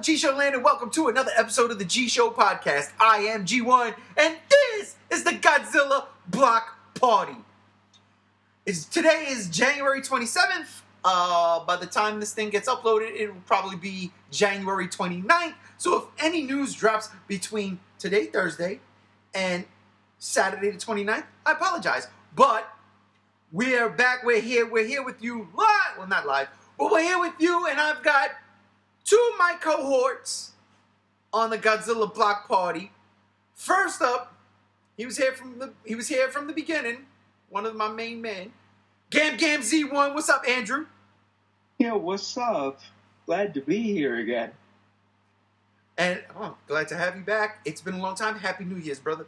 G-Show Land, and welcome to another episode of the G-Show Podcast. I am G1, and this is the Godzilla Block Party. Today is January 27th. By the time this thing gets uploaded, it will probably be January 29th. So if any news drops between today, Thursday, and Saturday the 29th, I apologize. But we're back. We're here with you live. Well, not live, but we're here with you, and I've got two of my cohorts on the Godzilla Block Party. First up, he was here from the beginning. One of my main men, Gam Z1. What's up, Andrew? Yeah, what's up? Glad to be here again. And glad to have you back. It's been a long time. Happy New Year's, brother.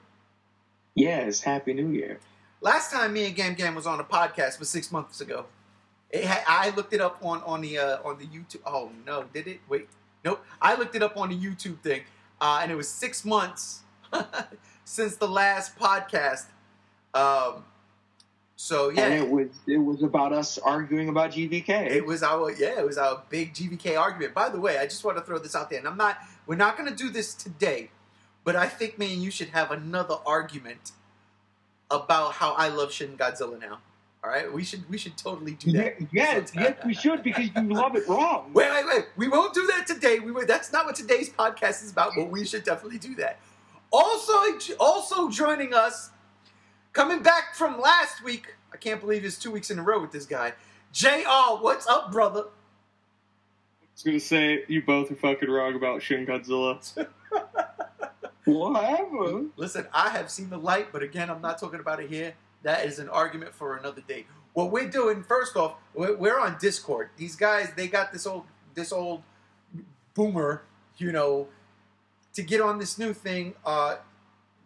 Yes, Happy New Year. Last time me and Gam was on a podcast was 6 months ago. I looked it up on the YouTube. Oh no, did it? Wait, nope. I looked it up on the YouTube thing, and it was 6 months since the last podcast. So yeah, and it was about us arguing about GVK. It was our big GVK argument. By the way, I just want to throw this out there, and we're not going to do this today, but I think me and you should have another argument about how I love Shin Godzilla now. All right, we should totally do that. Yes, we should, because you love it wrong. Wait. We won't do that today. That's not what today's podcast is about, but we should definitely do that. Also joining us, coming back from last week. I can't believe it's 2 weeks in a row with this guy. JR, what's up, brother? I was going to say, you both are fucking wrong about Shin Godzilla. Whatever. Listen, I have seen the light, but again, I'm not talking about it here. That is an argument for another day. What we're doing, first off, we're on Discord. These guys, they got this old boomer, to get on this new thing.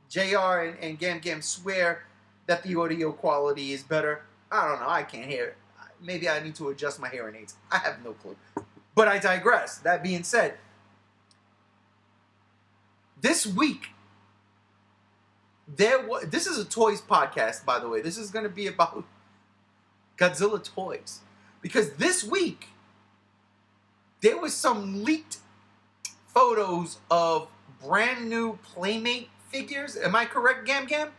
JR and Gam swear that the audio quality is better. I don't know. I can't hear it. Maybe I need to adjust my hearing aids. I have no clue. But I digress. That being said, this week, this is a toys podcast, by the way. This is going to be about Godzilla toys. Because this week, there was some leaked photos of brand new Playmate figures. Am I correct, Gam?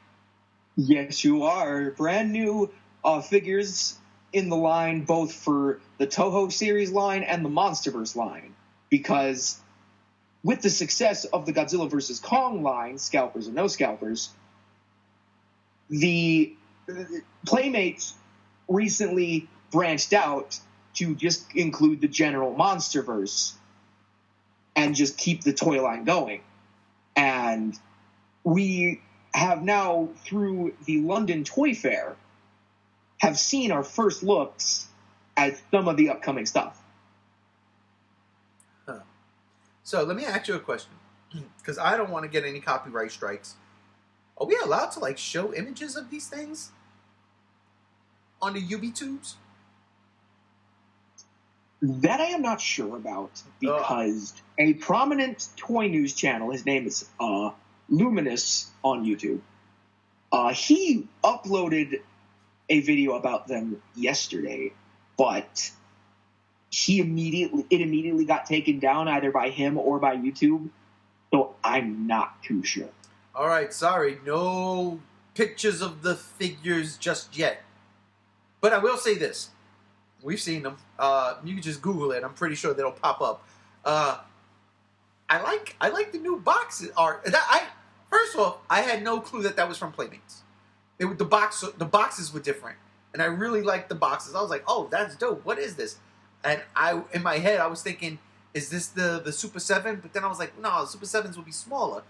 Yes, you are. Brand new figures in the line, both for the Toho series line and the Monsterverse line. Because with the success of the Godzilla vs. Kong line, scalpers and no scalpers, the Playmates recently branched out to just include the general Monsterverse and just keep the toy line going. And we have now, through the London Toy Fair, have seen our first looks at some of the upcoming stuff. So let me ask you a question, because I don't want to get any copyright strikes. Are we allowed to show images of these things on the UbiTubes? That I am not sure about, because a prominent toy news channel, his name is Luminous on YouTube, he uploaded a video about them yesterday, but it immediately got taken down either by him or by YouTube, so I'm not too sure. All right, sorry, no pictures of the figures just yet. But I will say this: we've seen them. You can just Google it. I'm pretty sure they'll pop up. I like the new boxes art. First off, I had no clue that was from Playmates. The boxes were different, and I really liked the boxes. I was like, oh, that's dope. What is this? And in my head, I was thinking, is this the Super 7? But then I was like, no, the Super 7s will be smaller.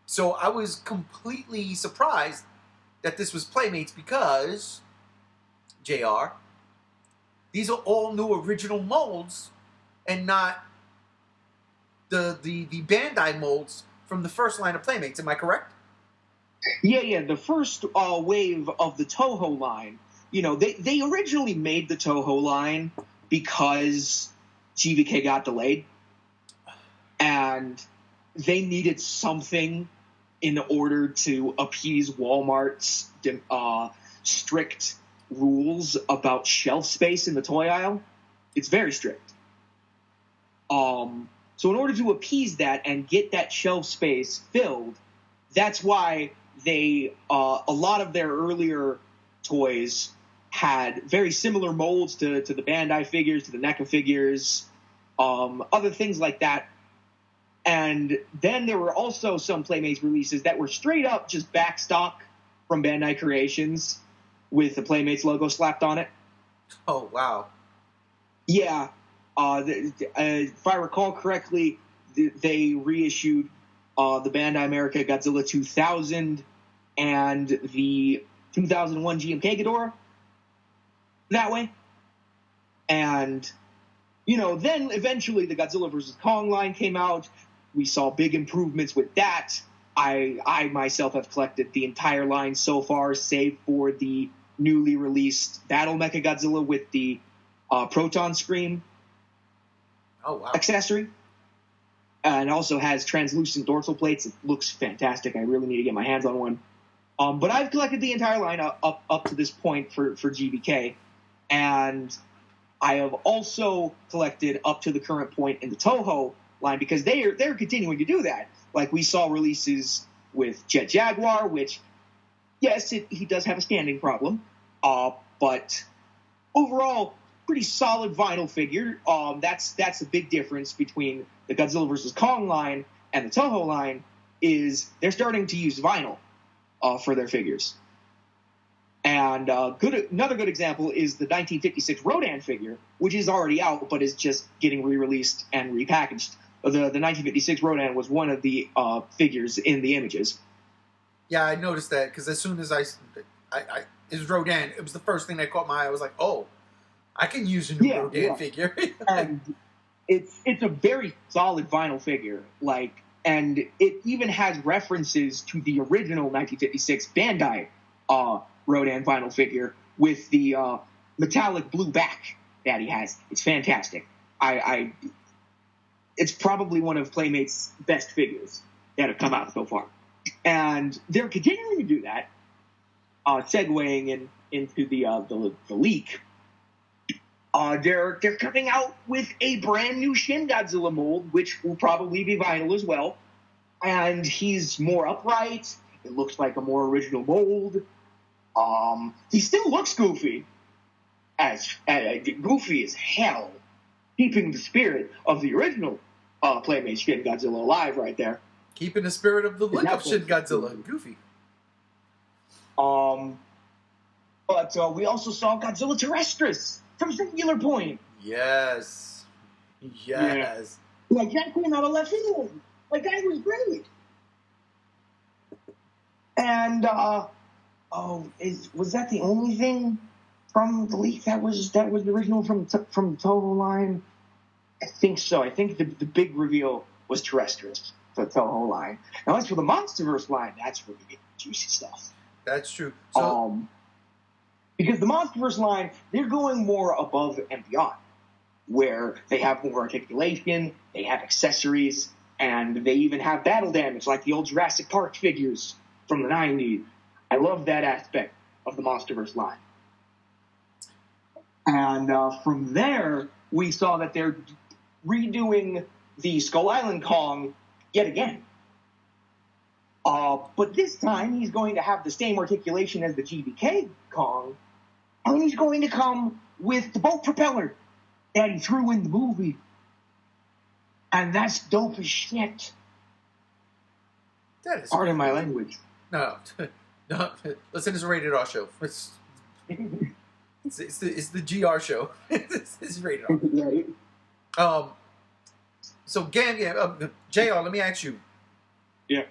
So I was completely surprised that this was Playmates because, JR, these are all new original molds and not the Bandai molds from the first line of Playmates. Am I correct? Yeah. The first wave of the Toho line, they originally made the Toho line because GVK got delayed, and they needed something in order to appease Walmart's strict rules about shelf space in the toy aisle. It's very strict. So in order to appease that and get that shelf space filled, that's why a lot of their earlier toys had very similar molds to the Bandai figures, to the NECA figures, other things like that. And then there were also some Playmates releases that were straight up just back stock from Bandai Creations with the Playmates logo slapped on it. Oh, wow. Yeah. If I recall correctly, they reissued the Bandai America Godzilla 2000 and the 2001 GMK Ghidorah that way. And, then eventually the Godzilla vs. Kong line came out. We saw big improvements with that. I myself have collected the entire line so far, save for the newly released Battle Mechagodzilla with the Proton Scream accessory. And also has translucent dorsal plates. It looks fantastic. I really need to get my hands on one. But I've collected the entire line up to this point for GBK. And I have also collected up to the current point in the Toho line, because they're continuing to do that. Like, we saw releases with Jet Jaguar, which, yes, he does have a standing problem, but overall, pretty solid vinyl figure. That's a big difference between the Godzilla vs. Kong line and the Toho line, is they're starting to use vinyl for their figures. And another good example is the 1956 Rodan figure, which is already out but is just getting re-released and repackaged. The 1956 Rodan was one of the figures in the images. Yeah, I noticed that, because as soon as I it was Rodan, it was the first thing that caught my eye. I was like, oh, I can use a new Rodan figure. And it's a very solid vinyl figure, and it even has references to the original 1956 Bandai Rodan vinyl figure with the metallic blue back that he has. It's fantastic. It's probably one of Playmates' best figures that have come out so far. And they're continuing to do that, segueing into the leak. They're coming out with a brand new Shin Godzilla mold, which will probably be vinyl as well. And he's more upright. It looks like a more original mold. He still looks goofy, goofy as hell, keeping the spirit of the original Playmates Shin Godzilla alive right there. Keeping the spirit of the look of Shin Godzilla. Goofy. But we also saw Godzilla Terrestris from Singular Point. Yes. Yes. Yeah. Like, that came out of left field. Like, that was great. And, was that the only thing from the leak that was the original from the Toho line? I think so. I think the big reveal was Terrestris for the Toho line. Now, as for the Monsterverse line, that's where we get juicy stuff. That's true. So, because the Monsterverse line, they're going more above and beyond, where they have more articulation, they have accessories, and they even have battle damage, like the old Jurassic Park figures from the 90s. I love that aspect of the Monsterverse line. And from there, we saw that they're redoing the Skull Island Kong yet again. But this time, he's going to have the same articulation as the GBK Kong, and he's going to come with the boat propeller that he threw in the movie. And that's dope as shit. That is pardon my language. No. Listen, it's a rated R show. It's the GR show. It's rated R. So, JR, let me ask you. Yeah.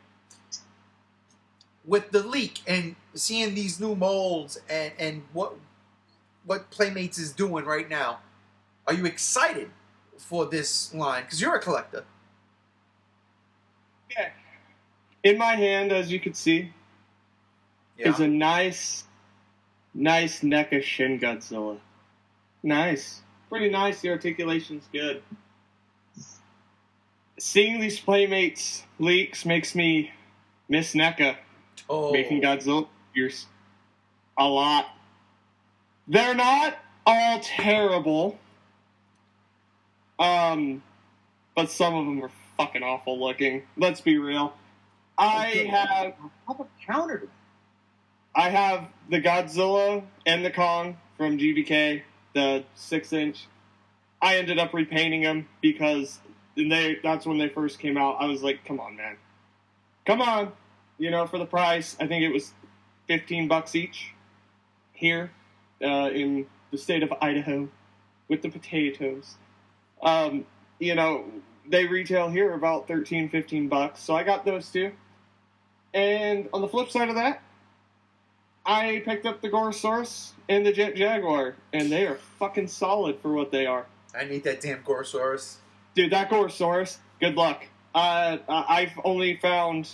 With the leak and seeing these new molds and what Playmates is doing right now, are you excited for this line? Because you're a collector. Yeah. In my hand, as you can see, is a nice NECA Shin Godzilla. Nice. Pretty nice. The articulation's good. Seeing these Playmates leaks makes me miss NECA making Godzilla figures a lot. They're not all terrible. but some of them are fucking awful looking. Let's be real. I have a counter to that. I have the Godzilla and the Kong from GVK, the 6-inch. I ended up repainting them because that's when they first came out. I was like, come on, man. Come on. You know, for the price. I think it was $15 each here in the state of Idaho with the potatoes. You know, they retail here about $13-15, so I got those two. And on the flip side of that, I picked up the Gorosaurus and the Jet Jaguar, and they are fucking solid for what they are. I need that damn Gorosaurus. Dude, that Gorosaurus, good luck. I've only found,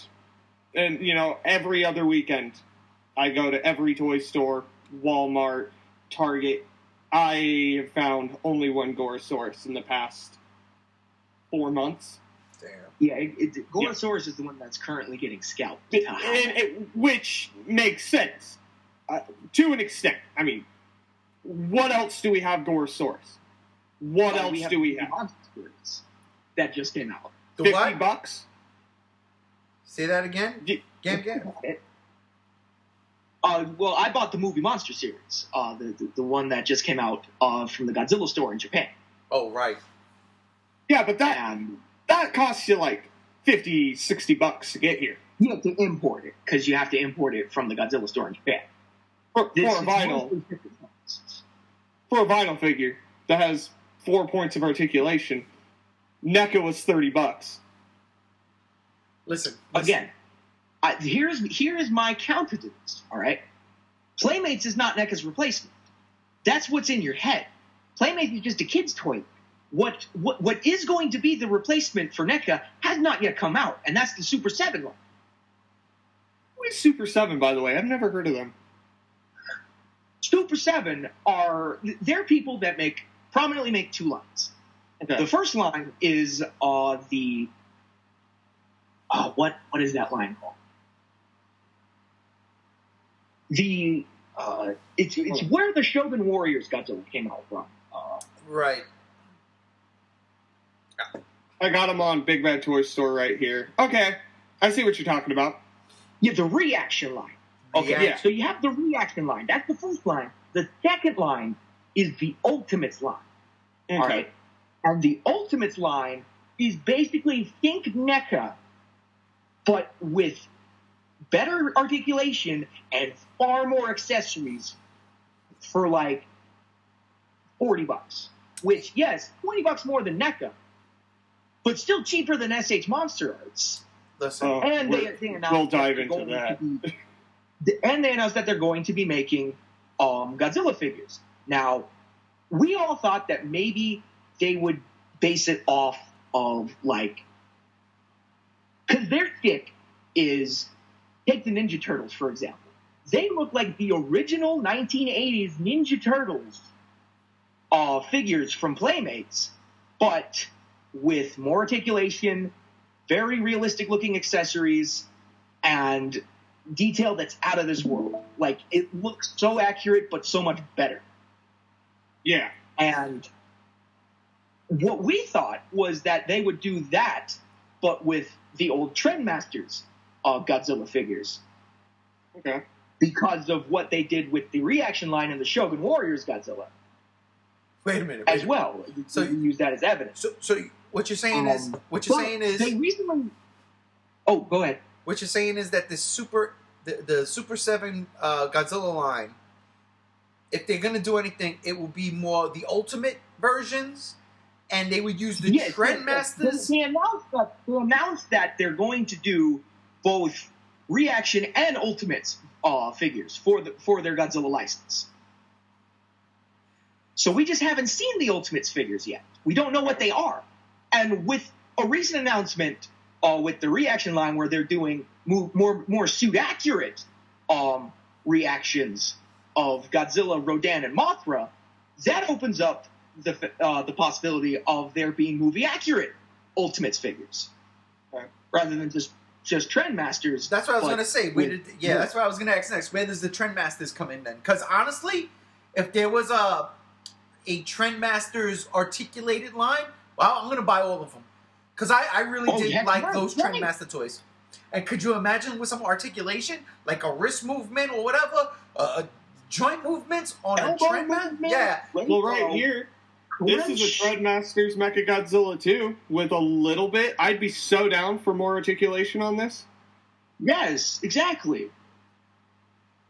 and you know, every other weekend, I go to every toy store, Walmart, Target. I have found only one Gorosaurus in the past 4 months. Damn. Yeah, Gorosaurus is the one that's currently getting scalped. Which makes sense. To an extent. I mean, what else do we have Gorosaurus? What else do we have? Monster Series that just came out. The $50? Say that again? Again? Well, I bought the movie Monster Series, the one that just came out from the Godzilla store in Japan. Oh, right. Yeah, but that costs you like $50-60 to get here. You have to import it, because you have to import it from the Godzilla store in Japan. For a vinyl figure that has 4 points of articulation, NECA was $30. Listen. Again, here is my counter to this, all right? Playmates is not NECA's replacement. That's what's in your head. Playmates is just a kid's toy. What is going to be the replacement for NECA has not yet come out, and that's the Super 7 line. What is Super 7, by the way? I've never heard of them. Super 7 they're people that prominently make two lines. Okay. The first line is what is that line called? It's where the Shogun Warriors Godzilla came out from. Right. I got them on Big Bad Toy Store right here. Okay, I see what you're talking about. Yeah, the reaction line. Okay, yeah. So you have the reaction line. That's the first line. The second line is the Ultimates line. Okay. All right? And the Ultimates line is basically think NECA, but with better articulation and far more accessories for like $40. Which, yes, $20 more than NECA, but still cheaper than SH Monster Arts. Listen, and they announced we'll dive into that. And they announced that they're going to be making Godzilla figures. Now, we all thought that maybe they would base it off of, like... Because their stick is... Take the Ninja Turtles, for example. They look like the original 1980s Ninja Turtles figures from Playmates, but with more articulation, very realistic-looking accessories, and detail that's out of this world. Like, it looks so accurate, but so much better. Yeah. And what we thought was that they would do that, but with the old Treadmasters Godzilla figures. Okay. Because of what they did with the reaction line in the Shogun Warriors Godzilla. Wait a minute. As well. So you use that as evidence. So what you're saying is they recently. Oh, go ahead. What you're saying is that the Super 7 Godzilla line, if they're gonna do anything, it will be more the ultimate versions, and they would use the Treadmasters. They announced that they're going to do both reaction and ultimates figures for their Godzilla license. So we just haven't seen the Ultimates figures yet. We don't know what they are. And with a recent announcement with the reaction line where they're doing more suit-accurate reactions of Godzilla, Rodan, and Mothra, that opens up the possibility of there being movie-accurate Ultimates figures. Rather than just Treadmasters. That's what I was going to say. That's what I was going to ask next. Where does the Treadmasters come in then? Because honestly, if there was a Trendmasters articulated line, well, I'm going to buy all of them. Because I really did like those right. Treadmaster toys. And could you imagine with some articulation, like a wrist movement or whatever, joint movements on a Treadmaster? Yeah. Well, right here, this is a Treadmaster's Mechagodzilla 2 with a little bit. I'd be so down for more articulation on this. Yes, exactly.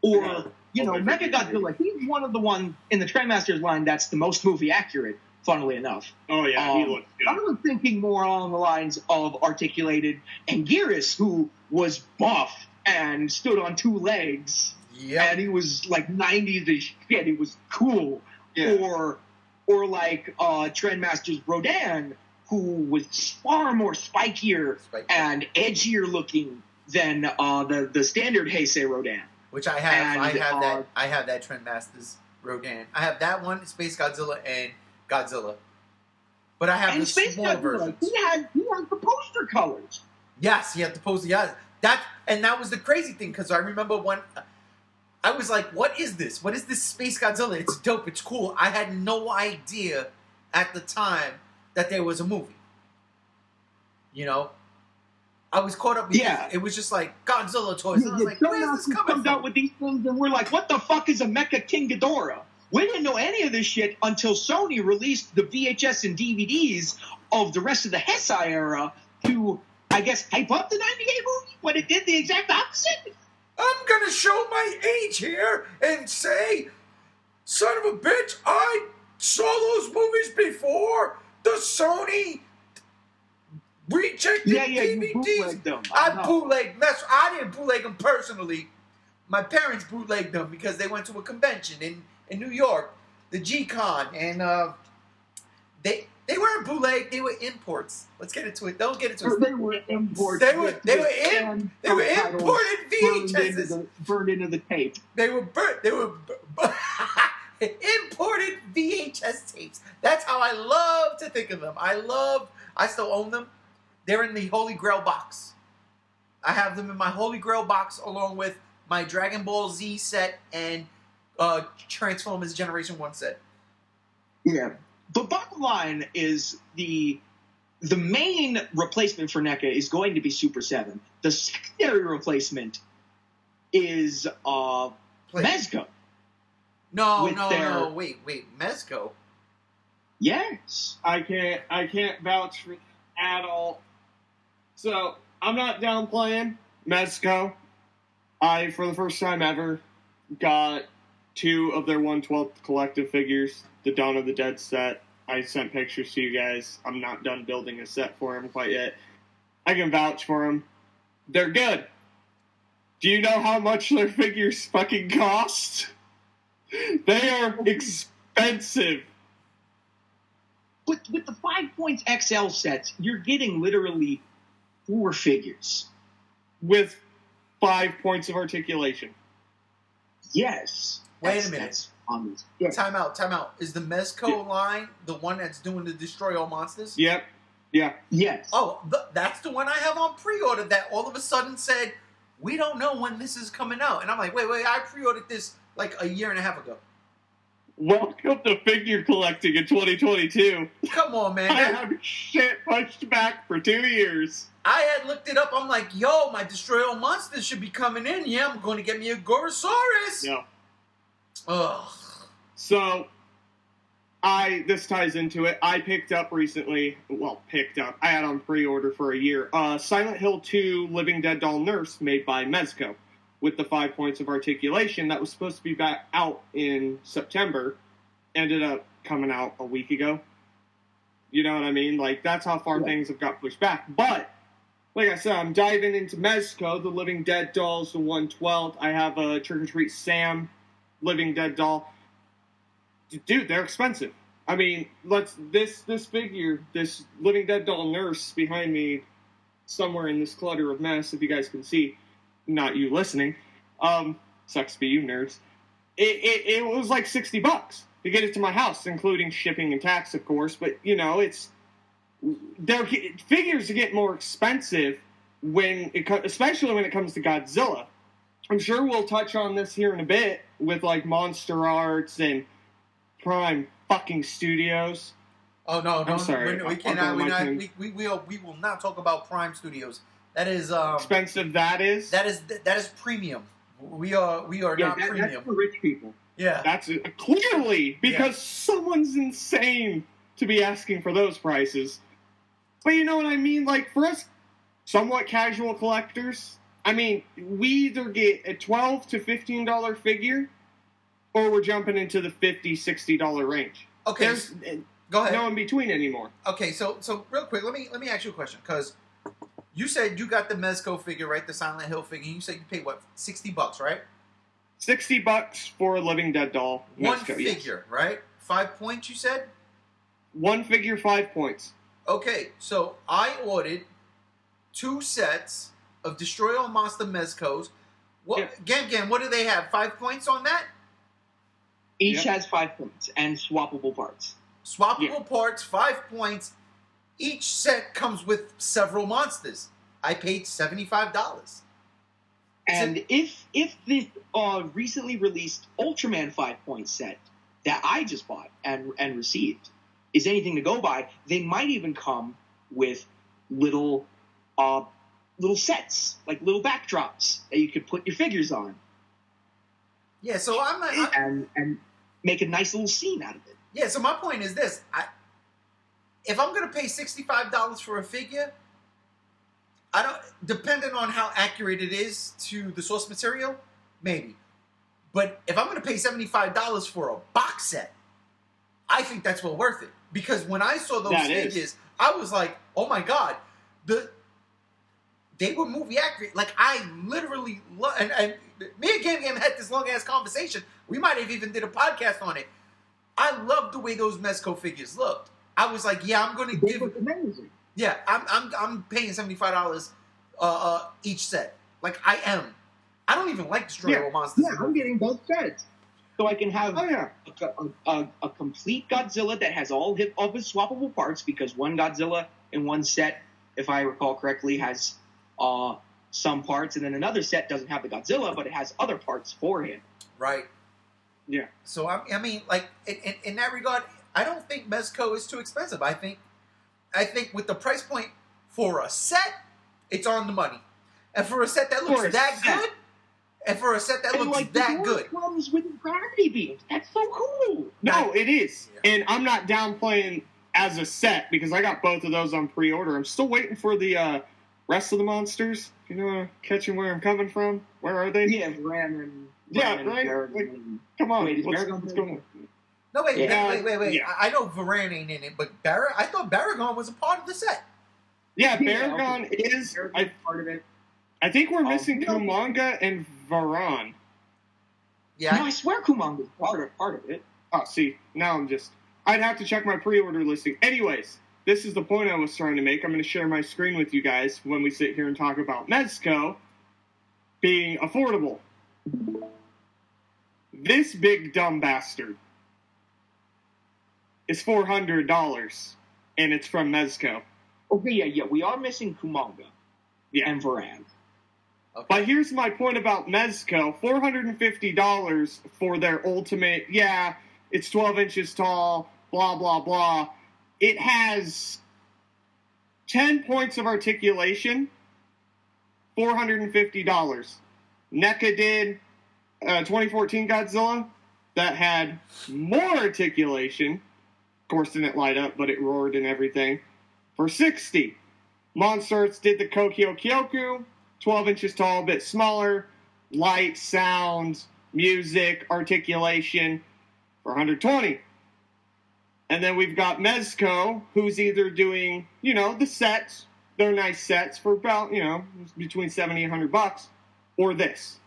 Or, Mechagodzilla, he's one of the ones in the Treadmaster's line that's the most movie accurate, funnily enough. Oh, yeah, he looks good. I was thinking more along the lines of articulated Anguirus, who was buff and stood on 2 legs. Yeah. And he was like 90s as shit. He was cool. Yeah. Or like Treadmaster's Rodan, who was far more spikier and edgier looking than the standard Heisei Rodan. Which I have. I have that Treadmaster's Rodan. I have that one, Space Godzilla, and Godzilla. But I have the smaller versions. He had the poster colors. Yes, he had the poster. Yeah, that was the crazy thing, because I remember when I was like, "What is this? What is this Space Godzilla? It's dope. It's cool." I had no idea at the time that there was a movie. I was caught up because it was just like Godzilla toys. And I was like, where's this coming from? Out with these things, and we're like, what the fuck is a Mecha King Ghidorah? We didn't know any of this shit until Sony released the VHS and DVDs of the rest of the Heisei era to, I guess, hype up the 98 movie, but it did the exact opposite. I'm going to show my age here and say, son of a bitch, I saw those movies before. The Sony rejected DVDs. You bootlegged them. I didn't bootleg them personally. My parents bootlegged them because they went to a convention in New York, the G-Con, and they weren't bootleg, they were imports. Let's get into it. Don't get into it. They were imports. They were imported VHSs. Burned into the tape. They were imported VHS tapes. That's how I love to think of them. I still own them. They're in the Holy Grail box. I have them in my Holy Grail box along with my Dragon Ball Z set and Transformers Generation 1 set. Yeah. The bottom line is the main replacement for NECA is going to be Super 7. The secondary replacement is Mezco. No, wait, Mezco? Yes. I can't vouch for at all. So, I'm not downplaying Mezco. I, for the first time ever, got 2 of their 1/12 collective figures, the Dawn of the Dead set. I sent pictures to you guys. I'm not done building a set for them quite yet. I can vouch for them. They're good. Do you know how much their figures fucking cost? They are expensive. With the 5 points XL sets, you're getting literally 4 figures. With 5 points of articulation. Yes. Wait a minute. Time out. Is the Mezco line the one that's doing the Destroy All Monsters? Yep. Yeah. Yes. Oh, that's the one I have on pre-order that all of a sudden said, we don't know when this is coming out. And I'm like, wait, I pre-ordered this like a year and a half ago. Welcome to figure collecting in 2022. Come on, man. I have shit pushed back for 2 years. I had looked it up. I'm like, yo, my Destroy All Monsters should be coming in. Yeah, I'm going to get me a Gorosaurus. No. Ugh. So, this ties into it. I picked up recently, I had on pre-order for a year, Silent Hill 2 Living Dead Doll Nurse made by Mezco with the 5 points of articulation that was supposed to be back out in September. Ended up coming out a week ago. You know what I mean? Like, that's how far things have got pushed back. But, like I said, I'm diving into Mezco, the Living Dead dolls, the 1/12. I have a Trick or Treat Sam Living Dead doll. Dude, they're expensive. I mean, this figure, this Living Dead doll nurse behind me, somewhere in this clutter of mess, if you guys can see, not you listening, sucks to be you nerds. It was like $60 to get it to my house, including shipping and tax, of course. But figures get more expensive especially when it comes to Godzilla. I'm sure we'll touch on this here in a bit with like Monster Arts and Prime fucking Studios. Oh no, I'm sorry. we cannot. We will not talk about Prime Studios. That is expensive. That is premium. We are not premium. That's for rich people. Yeah, that's clearly because someone's insane to be asking for those prices. But you know what I mean? Like, for us somewhat casual collectors, I mean, we either get a $12 to $15 figure, or we're jumping into the $50, $60 range. Okay, there's go ahead. No in between anymore. Okay, so real quick, let me ask you a question, because you said you got the Mezco figure, right? The Silent Hill figure. You said you paid what, $60, right? $60 for a Living Dead doll. One figure, right? 5 points, you said? One figure, 5 points. Okay, so I ordered 2 sets of Destroy All Monster Mezcos. Gam, what do they have? 5 points on that? Each has 5 points and swappable parts. Swappable parts, 5 points. Each set comes with several monsters. I paid $75. And if this recently released Ultraman 5-point set that I just bought and received is anything to go by, they might even come with little sets, like little backdrops that you could put your figures on. Yeah, so and make a nice little scene out of it. Yeah, so my point is this: if I'm going to pay $65 for a figure, depending on how accurate it is to the source material, maybe. But if I'm going to pay $75 for a box set, I think that's well worth it. Because when I saw those figures, I was like, oh my God, they were movie accurate. Like, I literally love, and me and Game had this long ass conversation. We might have even did a podcast on it. I love the way those Mezco figures looked. I was like, yeah, I'm going to give. Amazing. Yeah, I'm paying $75 each set. Like, I am. I don't even like Destroy All Monsters. Yeah, I'm getting both sets. So I can have a complete Godzilla that has all of his swappable parts, because one Godzilla in one set, if I recall correctly, has some parts, and then another set doesn't have the Godzilla, but it has other parts for him. Right. Yeah. So, I mean, like, in that regard, I don't think Mezco is too expensive. I think with the price point for a set, it's on the money. And for a set that looks that good, and for a set that looks that good. Comes with gravity beams. That's so cool. No, it is. Yeah. And I'm not downplaying as a set, because I got both of those on pre-order. I'm still waiting for the rest of the monsters. You know, catching where I'm coming from? Where are they? Yeah, Varan and... Yeah, right? Like, come on. Wait, what's going on? No, wait. Yeah. I know Varan ain't in it, but I thought Baragon was a part of the set. Yeah, Baragon is part of it. I think we're missing Kumanga and Varan. Yeah. No, I swear Kumanga's part of it. Oh, see, now I'd have to check my pre-order listing. Anyways, this is the point I was trying to make. I'm going to share my screen with you guys when we sit here and talk about Mezco being affordable. This big dumb bastard is $400, and it's from Mezco. Okay, yeah, we are missing Kumanga and Varan. Okay. But here's my point about Mezco. $450 for their ultimate, it's 12 inches tall, blah, blah, blah. It has 10 points of articulation, $450. NECA did 2014 Godzilla that had more articulation. Of course, didn't light up, but it roared and everything, for $60. Monsters did the Kokyo Kyoku, 12 inches tall, a bit smaller, light, sound, music, articulation, for $120. And then we've got Mezco, who's either doing, the sets, they're nice sets for about, between $70 and $100, or this.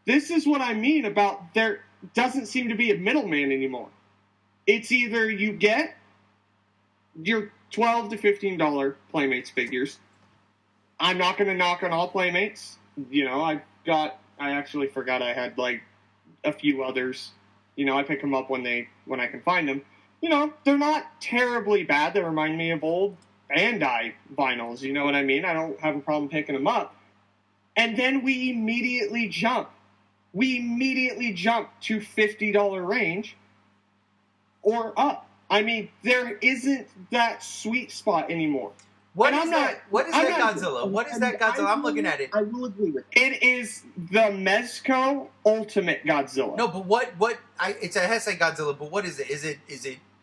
This is what I mean about there doesn't seem to be a middleman anymore. It's either you get your $12 to $15 Playmates figures. I'm not going to knock on all Playmates. I actually forgot I had like a few others. I pick them up when I can find them. They're not terribly bad. They remind me of old Bandai vinyls. You know what I mean? I don't have a problem picking them up. And then we immediately jump. to $50 range or up. I mean, there isn't that sweet spot anymore. What is that Godzilla? What is that Godzilla? I'm looking at it. I will agree with it. It is the Mezco Ultimate Godzilla. No, but what? It has to say Godzilla, but what is it? Is it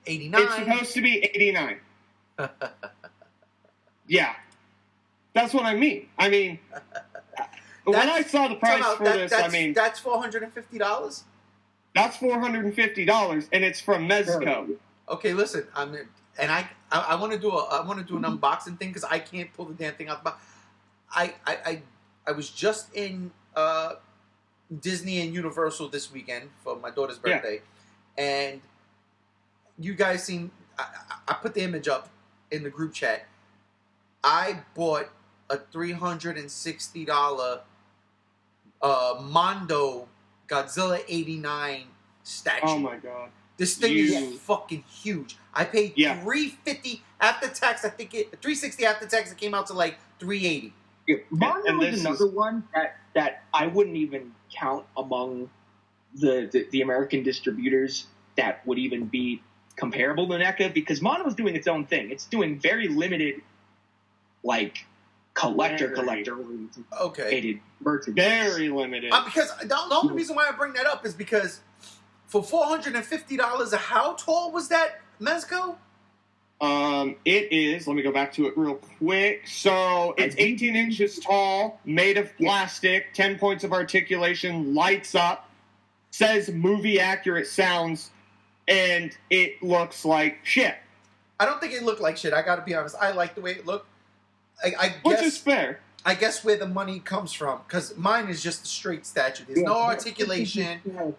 89? It's supposed to be 89. Yeah, that's what I mean. I mean, when I saw the price for this, I mean, that's $450. That's $450, and it's from Mezco. Okay, listen, I want to do an unboxing thing because I can't pull the damn thing out the box. I was just in Disney and Universal this weekend for my daughter's birthday, and you guys seen. I put the image up in the group chat. I bought a $360 Mondo Godzilla 89 statue. Oh my god. This thing is fucking huge. I paid $350 after tax. I think $360 after tax. It came out to like $380. Yeah, Mondo is another one that I wouldn't even count among the American distributors that would even be comparable to NECA, because Mondo is doing its own thing. It's doing very limited, like, collector okay, merchandise. Very limited. Because the only reason why I bring that up is because for $450, how tall was that Mezco? It is, let me go back to it real quick. So it's 18 inches tall, made of plastic, 10 points of articulation, lights up, says movie accurate sounds, and it looks like shit. I don't think it looked like shit. I gotta be honest. I like the way it looked. I guess, which is fair. I guess where the money comes from, because mine is just a straight statue. There's no articulation.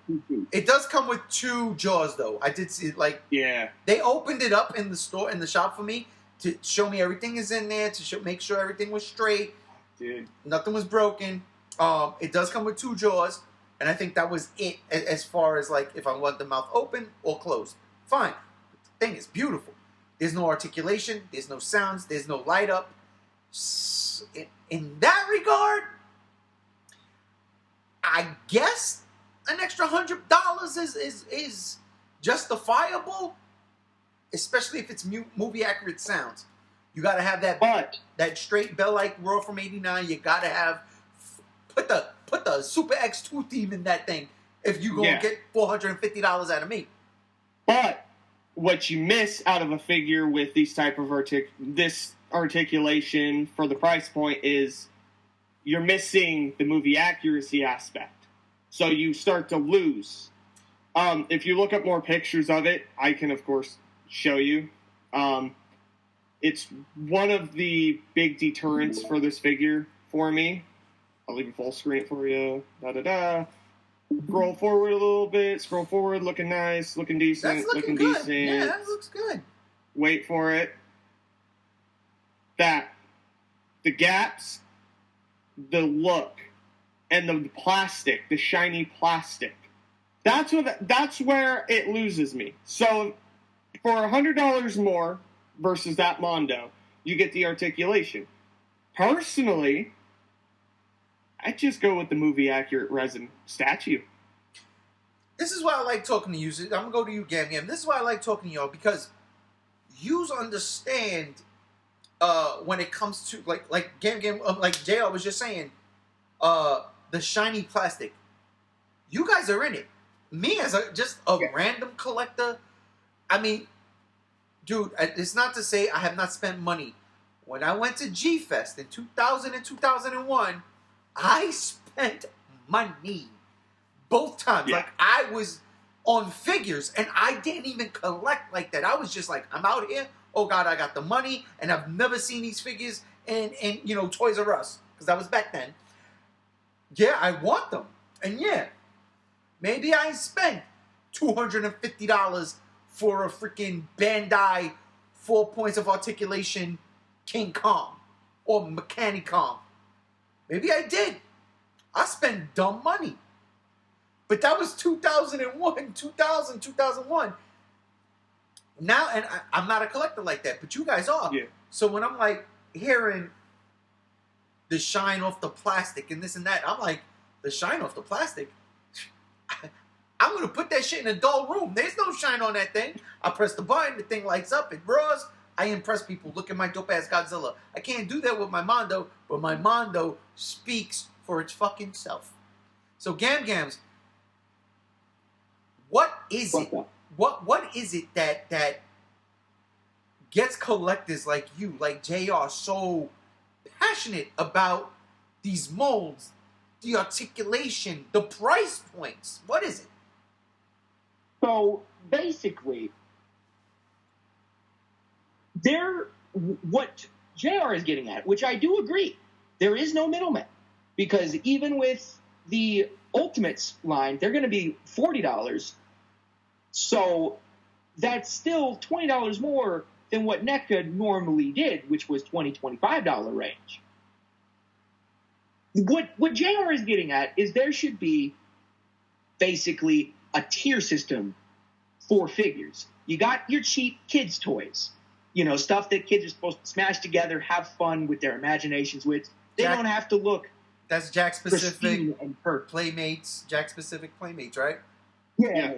It does come with 2 jaws, though. I did see it. Like, they opened it up in the shop for me to show me everything is in there, to make sure everything was straight. Dude, nothing was broken. It does come with 2 jaws, and I think that was it as far as like if I want the mouth open or closed. Fine. The thing is beautiful. There's no articulation. There's no sounds. There's no light up. In that regard, I guess an extra $100 is justifiable, especially if it's movie accurate sounds. You got to have that straight bell-like roar from '89. You got to have put the Super X2 theme in that thing if you gonna get $450 out of me. But what you miss out of a figure with these type of articulation for the price point is you're missing the movie accuracy aspect. So you start to lose. If you look up more pictures of it, I can, of course, show you. It's one of the big deterrents for this figure for me. I'll leave a full screen for you. Scroll forward a little bit. Scroll forward. Looking nice. Looking decent. That's looking good. Decent. Yeah, that looks good. Wait for it. The gaps, the look, and the plastic, the shiny plastic. That's where it loses me. So for $100 more versus that Mondo, you get the articulation. Personally, I'd just go with the movie accurate resin statue. This is why I like talking to you. I'm gonna go to you, Gam Gam. This is why I like talking to y'all, because yous understand when it comes to like Gam Gam, like JR was just saying, the shiny plastic. You guys are in it. Me as just a random collector, I mean, dude, it's not to say I have not spent money. When I went to G-Fest in 2000 and 2001, I spent money both times. Yeah. Like, I was on figures, and I didn't even collect like that. I was just like, I'm out here. Oh, God, I got the money, and I've never seen these figures in Toys R Us, because that was back then. Yeah, I want them. And yeah, maybe I spent $250 for a freaking Bandai 4 points of articulation King Kong or Mechanicom. Maybe I did. I spent dumb money. But that was 2001, 2001. Now, and I'm not a collector like that, but you guys are. Yeah. So when I'm like hearing the shine off the plastic and this and that, I'm like, the shine off the plastic? I'm going to put that shit in a dull room. There's no shine on that thing. I press the button, the thing lights up, it roars. I impress people. Look at my dope-ass Godzilla. I can't do that with my Mondo, but my Mondo speaks for its fucking self. So, Gam-Gams, what is it? What is it that gets collectors like you, like JR, so passionate about these molds, the articulation, the price points? What is it? So basically, what JR is getting at, which I do agree, there is no middleman, because even with the Ultimates line, they're going to be $40. So that's still $20 more than what NECA normally did, which was $20-$25 range. What JR is getting at is there should be basically a tier system for figures. You got your cheap kids' toys, stuff that kids are supposed to smash together, have fun with their imaginations with. They don't have to look. That's Jack specific Playmates, Jack specific Playmates, right? Yeah.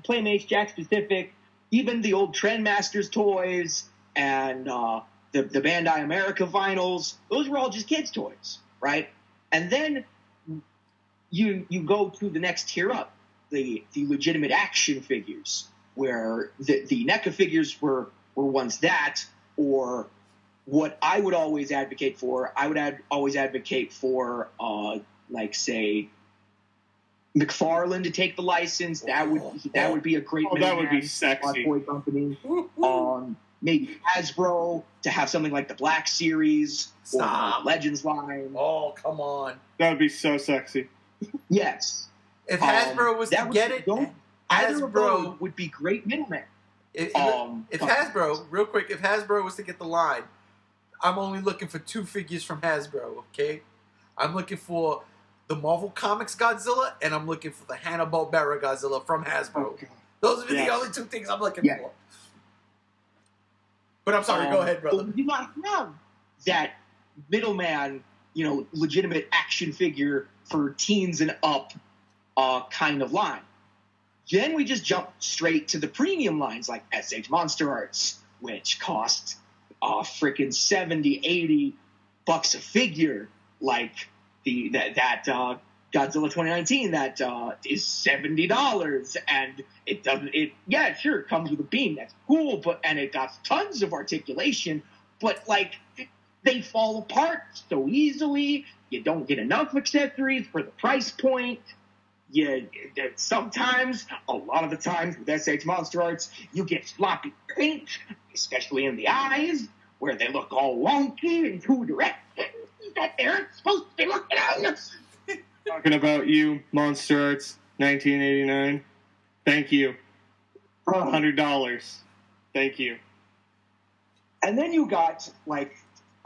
Playmates, Jack specific, even the old Treadmasters toys and the Bandai America vinyls. Those were all just kids' toys, right? And then you go to the next tier up, the legitimate action figures, where the NECA figures were once that, or what I would always advocate for. I would always advocate for, say, McFarlane to take the license. That would be a great. That would be sexy. Toy company. Maybe Hasbro to have something like the Black Series or the Legends line. Oh, come on. That would be so sexy. Yes. If Hasbro was to get it, Hasbro would be great middlemen. If Hasbro, real quick, if Hasbro was to get the line, I'm only looking for 2 figures from Hasbro, okay? I'm looking for the Marvel Comics Godzilla, and I'm looking for the Hanna-Barbera Godzilla from Hasbro. Okay. Those are the only 2 things I'm looking for. But I'm sorry, go ahead, brother. We do not have that middleman, legitimate action figure for teens and up kind of line. Then we just jump straight to the premium lines like SH Monster Arts, which cost freaking $70-$80 a figure, like that Godzilla 2019 that is $70, and it comes with a beam, that's cool, and it got tons of articulation, but they fall apart so easily. You don't get enough accessories for the price point. Sometimes, a lot of the times with SH Monster Arts, you get sloppy paint, especially in the eyes, where they look all wonky and too direct. That they're supposed to be looking at us. Talking about you, Monster Arts, 1989. Thank you. $100. Thank you. And then you got the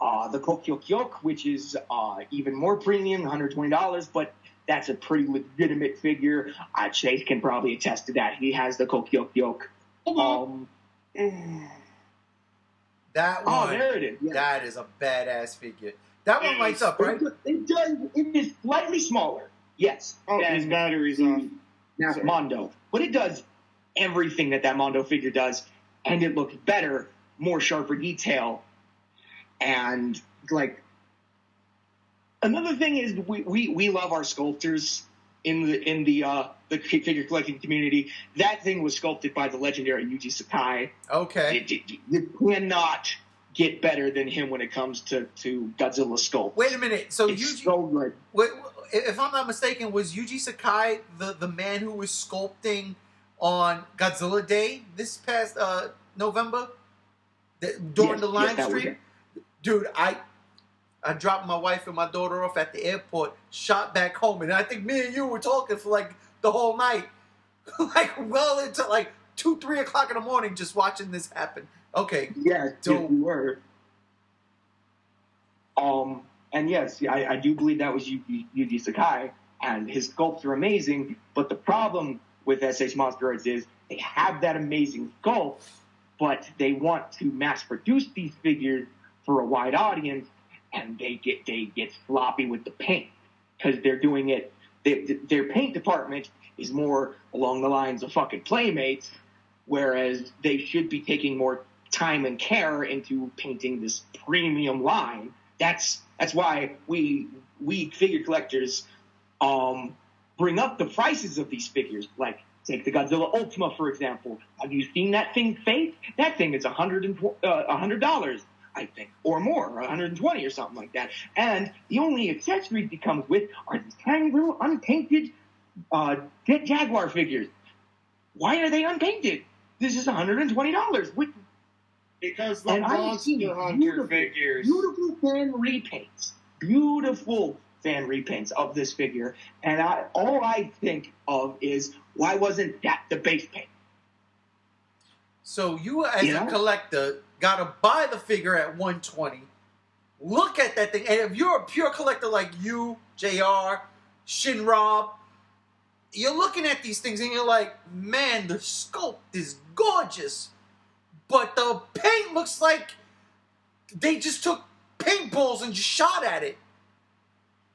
Kokyokyok, which is even more premium, $120, but that's a pretty legitimate figure. Chase can probably attest to that. He has the Kokyokyok. That one. There it is. Yeah. That is a badass figure. That one lights up, right? It does. It is slightly smaller. Yes. His battery's off. That's Mondo. But it does everything that Mondo figure does, and it looks better, more sharper detail. And, another thing is we love our sculptors in the figure collecting community. That thing was sculpted by the legendary Yuji Sakai. Okay. You cannot get better than him when it comes to Godzilla sculpt. Wait a minute. So it's so good. If I'm not mistaken, was Yuji Sakai the man who was sculpting on Godzilla Day this past November during the live stream? Dude, I dropped my wife and my daughter off at the airport, shot back home, and I think me and you were talking for the whole night, well into 2-3 o'clock in the morning, just watching this happen. Okay. Yeah, we were. And yes, I do believe that was Yuji Sakai, and his sculpts are amazing. But the problem with SH Monster Arts is they have that amazing sculpt, but they want to mass produce these figures for a wide audience, and they get sloppy with the paint because they're doing it their paint department is more along the lines of fucking Playmates, whereas they should be taking more time and care into painting this premium line. That's why we figure collectors bring up the prices of these figures. Like, take the Godzilla Ultima, for example. Have you seen that thing fake? That thing is $100, I think, or more, or $120 or something like that. And the only accessories it comes with are these tiny little unpainted Jaguar figures. Why are they unpainted? This is $120. Because the Monster Hunter figures. Beautiful fan repaints of this figure, and all I think of is, why wasn't that the base paint? So you, as a collector, gotta buy the figure at $120. Look at that thing, and if you're a pure collector like you, JR, Shinrob, you're looking at these things and you're like, man, the sculpt is gorgeous, but the paint looks like they just took paintballs and just shot at it.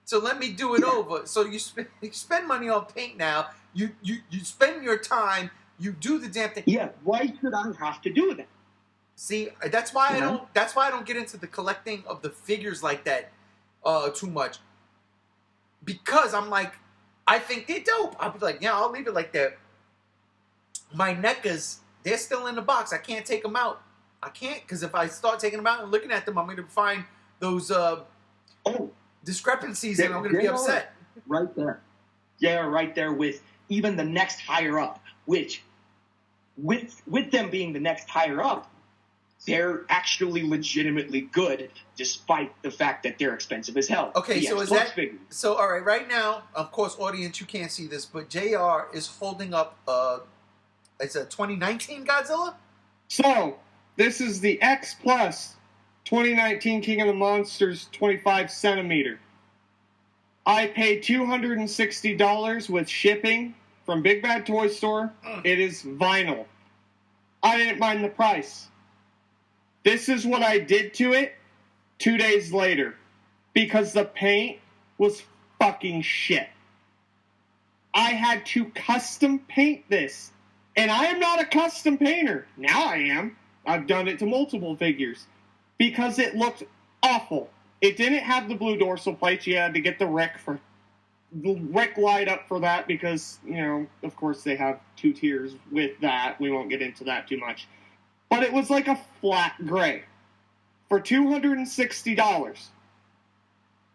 So let me do it over. So you spend money on paint now. You spend your time. You do the damn thing. Yeah. Why should I have to do that? See, that's why I don't. That's why I don't get into the collecting of the figures like that too much. Because I'm like, I think they're dope. I'll be like, yeah, I'll leave it like that. My NECAs, they're still in the box. I can't take them out. I can't, because if I start taking them out and looking at them, I'm going to find those discrepancies, and I'm going to be upset. Right there. Yeah, right there with even the next higher up, which, with them being the next higher up, they're actually legitimately good, despite the fact that they're expensive as hell. Okay, so is that... So, all right, right now, of course, audience, you can't see this, but JR is holding up, it's a 2019 Godzilla? So, this is the X Plus 2019 King of the Monsters 25 centimeter. I paid $260 with shipping from Big Bad Toy Store. It is vinyl. I didn't mind the price. This is what I did to it 2 days later, because the paint was fucking shit. I had to custom paint this, and I am not a custom painter. Now I am. I've done it to multiple figures, because it looked awful. It didn't have the blue dorsal plates. You had to get the Rick light up for that, because, you know, of course they have 2 tiers with that. We won't get into that too much. But it was like a flat gray for $260.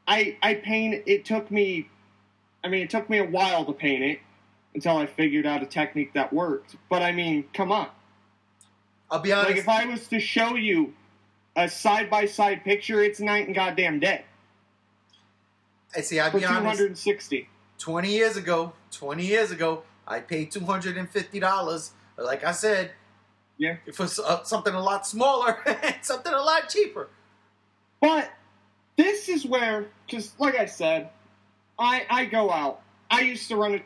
I painted. It took me a while to paint it until I figured out a technique that worked. But I mean, come on. I'll be honest. Like, if I was to show you a side-by-side picture, it's night and goddamn day. I see. I'll be honest. $260. 20 years ago, I paid $250. Like I said. Yeah. For something a lot smaller and something a lot cheaper. But this is where, just like I said, I go out. I used to run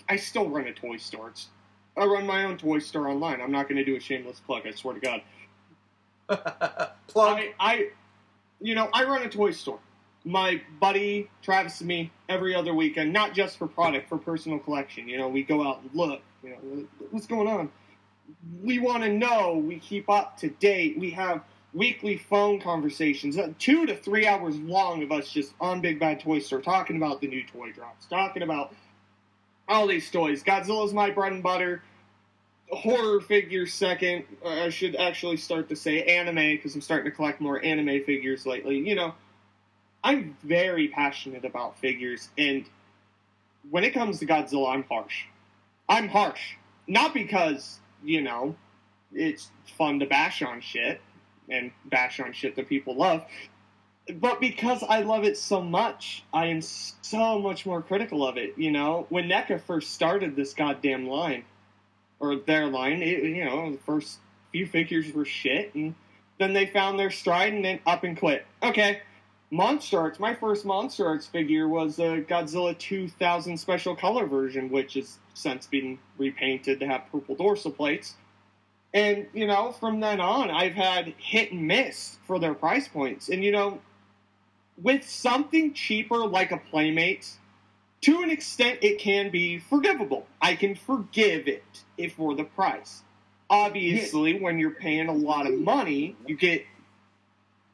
I still run a toy store. I run my own toy store online. I'm not going to do a shameless plug, I swear to God. Plug. I run a toy store. My buddy Travis and me, every other weekend, not just for product, for personal collection. You know, we go out and look. You know, what's going on? We want to know. We keep up to date. We have weekly phone conversations, 2 to 3 hours long, of us just on Big Bad Toy Store talking about the new toy drops, talking about all these toys. Godzilla's my bread and butter. Horror figures second. I should actually start to say anime, because I'm starting to collect more anime figures lately. You know, I'm very passionate about figures, and when it comes to Godzilla, I'm harsh. I'm harsh. Not because, you know, it's fun to bash on shit, and bash on shit that people love, but because I love it so much, I am so much more critical of it, you know? When NECA first started this goddamn line, or their line, the first few figures were shit, and then they found their stride and then up and quit. Okay, Monster Arts, my first Monster Arts figure was a Godzilla 2000 special color version, which has since been repainted to have purple dorsal plates. And, you know, from then on, I've had hit and miss for their price points. And, you know, with something cheaper like a Playmates, to an extent, it can be forgivable. I can forgive it if for the price. Obviously, when you're paying a lot of money, you get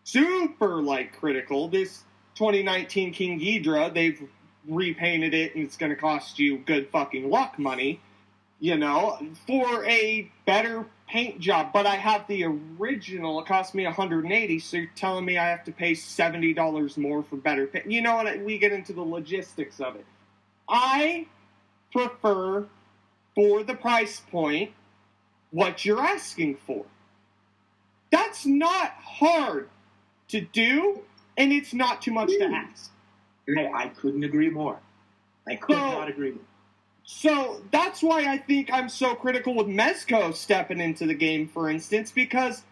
super, critical. This 2019 King Ghidorah, they've repainted it, and it's going to cost you good fucking luck money, for a better paint job. But I have the original. It cost me $180, so you're telling me I have to pay $70 more for better paint. You know what? We get into the logistics of it. I prefer, for the price point, what you're asking for. That's not hard to do, and it's not too much to ask. Hey, I couldn't agree more. I could not agree more. So that's why I think I'm so critical with Mezco stepping into the game, for instance, because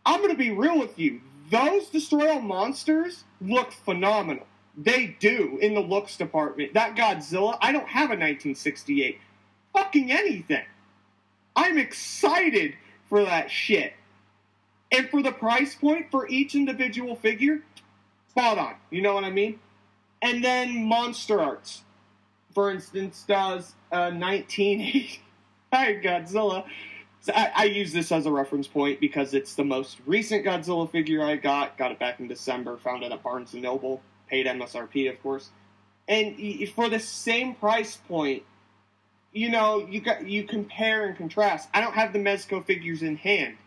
I'm going to be real with you. Those Destroy All Monsters look phenomenal. They do, in the looks department. That Godzilla, I don't have a 1968. Fucking anything. I'm excited for that shit. And for the price point for each individual figure, spot on. You know what I mean? And then Monster Arts, for instance, does a 1980 Godzilla. So I use this as a reference point because it's the most recent Godzilla figure I got. Got it back in December. Found it at Barnes & Noble. Paid MSRP, of course. And for the same price point, you compare and contrast. I don't have the Mezco figures in hand.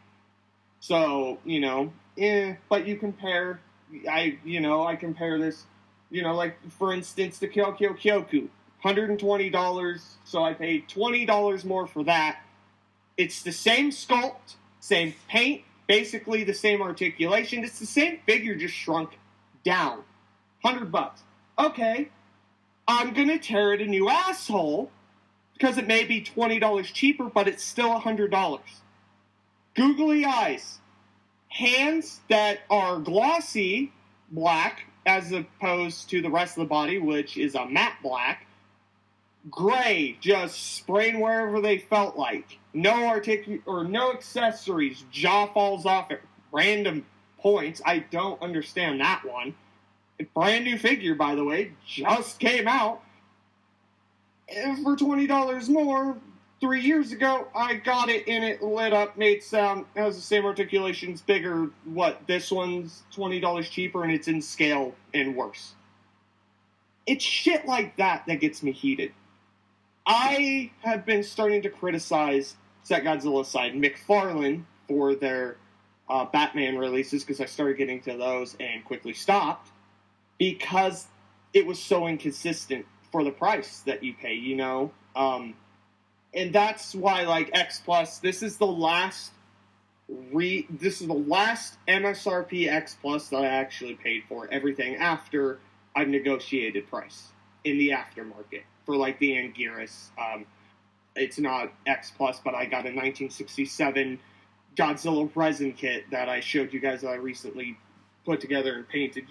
So, but you compare, I compare this, for instance, the Kyokyo Kyoku, $120, so I paid $20 more for that. It's the same sculpt, same paint, basically the same articulation. It's the same figure, just shrunk down. $100. Okay, I'm going to tear it a new asshole, because it may be $20 cheaper, but it's still $100. Googly eyes. Hands that are glossy black as opposed to the rest of the body, which is a matte black. Gray, just spraying wherever they felt like. No no accessories. Jaw falls off at random points. I don't understand that one. A brand new figure, by the way, just came out. And for $20 more, 3 years ago, I got it and it lit up, made sound, has the same articulations, bigger. This one's $20 cheaper and it's in scale and worse. It's shit like that gets me heated. I have been starting to criticize, set Godzilla aside, McFarlane for their Batman releases, because I started getting to those and quickly stopped, because it was so inconsistent for the price that you pay, and that's why, X Plus, this is the last MSRP X Plus that I actually paid for. Everything after I've negotiated price in the aftermarket for the Anguirus. It's not X Plus, but I got a 1967 Godzilla Resin Kit that I showed you guys that I recently put together and painted.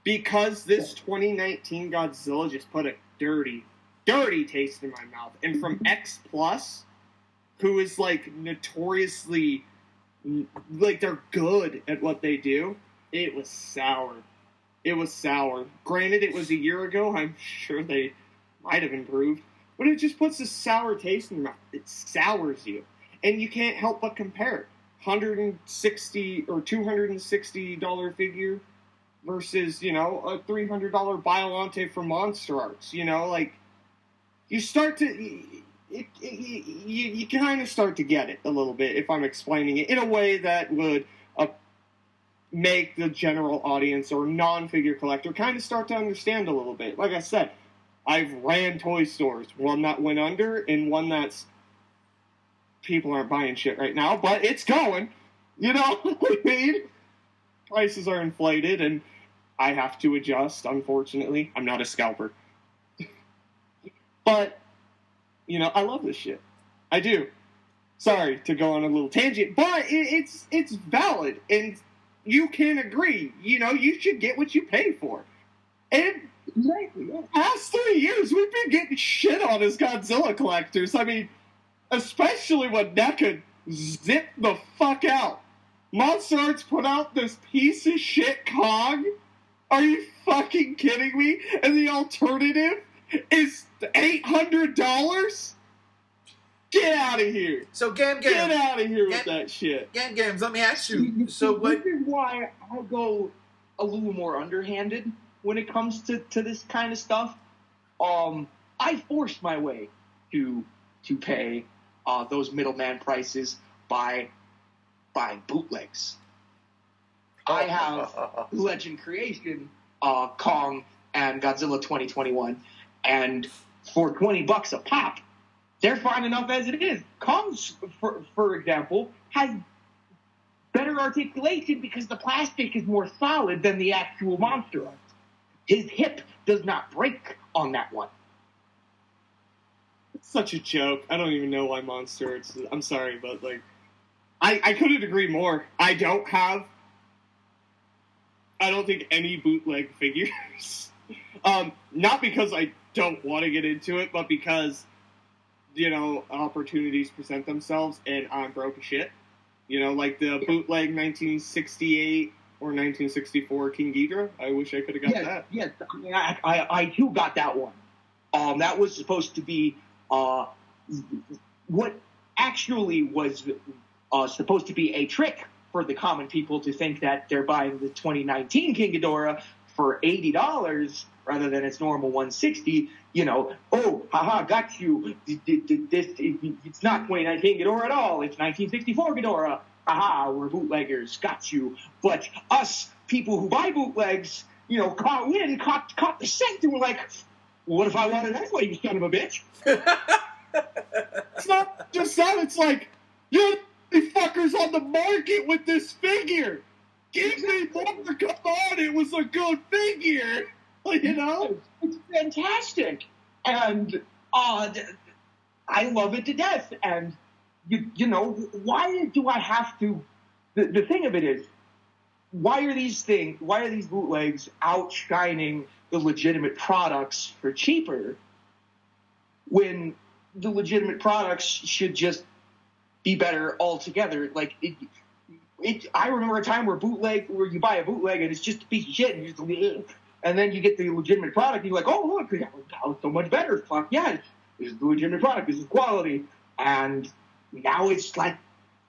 Because this 2019 Godzilla just put a dirty taste in my mouth. And from X Plus, who is notoriously, they're good at what they do, it was sour. It was sour. Granted, it was a year ago. I'm sure they might have improved. But it just puts a sour taste in your mouth. It sours you. And you can't help but compare it. $160 or $260 figure versus, a $300 Biollante from Monster Arts. You start to... You kind of start to get it a little bit, if I'm explaining it, in a way that would make the general audience or non-figure collector kind of start to understand a little bit. Like I said, I've ran toy stores. One that went under and one that's... People aren't buying shit right now, but it's going. You know what I mean? Prices are inflated, and I have to adjust, unfortunately. I'm not a scalper. But, I love this shit. I do. Sorry to go on a little tangent, but it's valid, and you can agree. You should get what you pay for. And past 3 years, we've been getting shit on as Godzilla collectors. I mean, especially when NECA zipped the fuck out. Monster Arts put out this piece of shit Kong, Are you fucking kidding me? And the alternative is $800? Get out of here. So, Get out of here with that shit. Gams, let me ask you. So what? This is why I go a little more underhanded when it comes to this kind of stuff. I forced my way to pay those middleman prices by buying bootlegs. I have Legend Creation, Kong, and Godzilla 2021, and for $20 a pop, they're fine enough as it is. Kong's, for example, has better articulation because the plastic is more solid than the actual monster art. His hip does not break on that one. It's such a joke. I don't even know why Monster Arts. I'm sorry, but like, I couldn't agree more. I don't think any bootleg figures. Not because I don't want to get into it, but because, opportunities present themselves and I'm broke as shit. Like the bootleg 1968 or 1964 King Ghidorah. I wish I could have got that. Yes, I too got that one. That was supposed to be what actually was supposed to be a trick for the common people to think that they're buying the 2019 King Ghidorah for $80 rather than its normal $160. Got you. It's not 2019 Ghidorah at all. It's 1964 Ghidorah. We're bootleggers. Got you. But us people who buy bootlegs, caught the scent and were like, what if I wanted that way, you son of a bitch? It's not just that. It's like, you're the fuckers on the market with this figure. Give me more. Come on, it was a good figure. It's fantastic. And I love it to death. And, why do I have to... The thing of it is, why are these bootlegs outshining the legitimate products for cheaper when the legitimate products should just be better altogether? Like, I remember a time where you buy a bootleg and it's just a piece of shit, and then you get the legitimate product and you're like, oh, look, how so much better. Fuck yeah, this is the legitimate product, this is quality. And now it's like,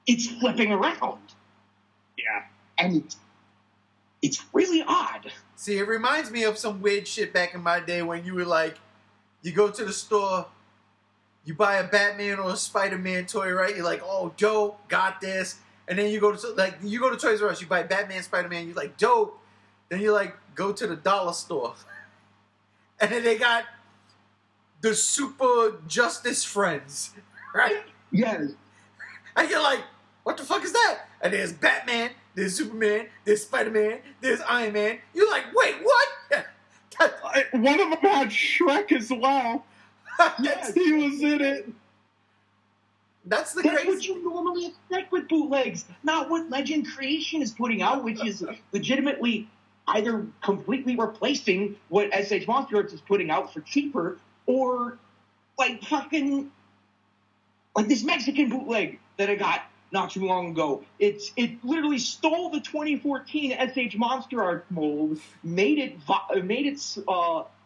it's flipping around. Yeah. And it's really odd. See, it reminds me of some weird shit back in my day when you were like, you go to the store, you buy a Batman or a Spider-Man toy, right? You're like, oh, dope, got this. And then you go to Toys R Us, you buy Batman, Spider-Man, you're like, dope. Then you go to the dollar store. And then they got the Super Justice Friends, right? Yes. And you're like, what the fuck is that? And there's Batman, there's Superman, there's Spider-Man, there's Iron Man. You're like, wait, what? One of them had Shrek as well. Yes, he was in it. That's what you normally expect with bootlegs, not what Legend Creation is putting out, which is legitimately either completely replacing what SH Monster Arts is putting out for cheaper, or like this Mexican bootleg that I got not too long ago. It literally stole the 2014 SH Monster Arts mold, made it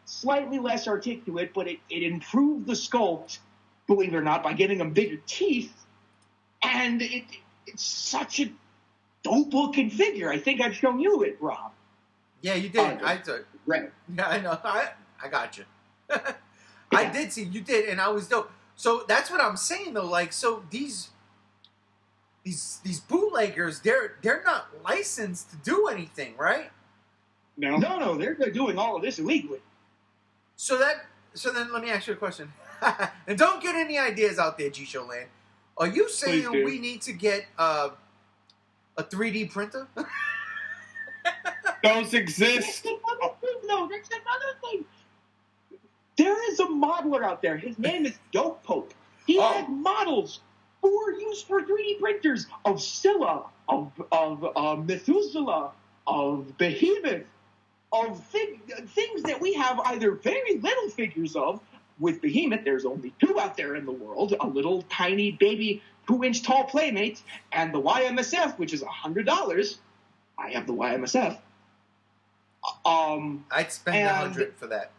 slightly less articulate, but it improved the sculpt, believe it or not, by giving them bigger teeth. And it's such a dope-looking figure. I think I've shown you it, Rob. Yeah, you did. Right. Yeah, I know. I got you. I did see you did, and I was dope. So that's what I'm saying, though. Like, so these bootleggers, they're not licensed to do anything, right? No, they're doing all of this illegally. So then let me ask you a question. And don't get any ideas out there, G-Show Land. Are you saying we need to get a 3D printer? Those exist. No, that's another thing. There is a modeler out there. His name is Dope Pope. He had models for use for 3D printers of Scylla, of Methuselah, of Behemoth, of things that we have either very little figures of. With Behemoth, there's only 2 out there in the world, a little tiny baby 2-inch tall Playmates, and the YMSF, which is $100. I have the YMSF. I'd spend $100 for that.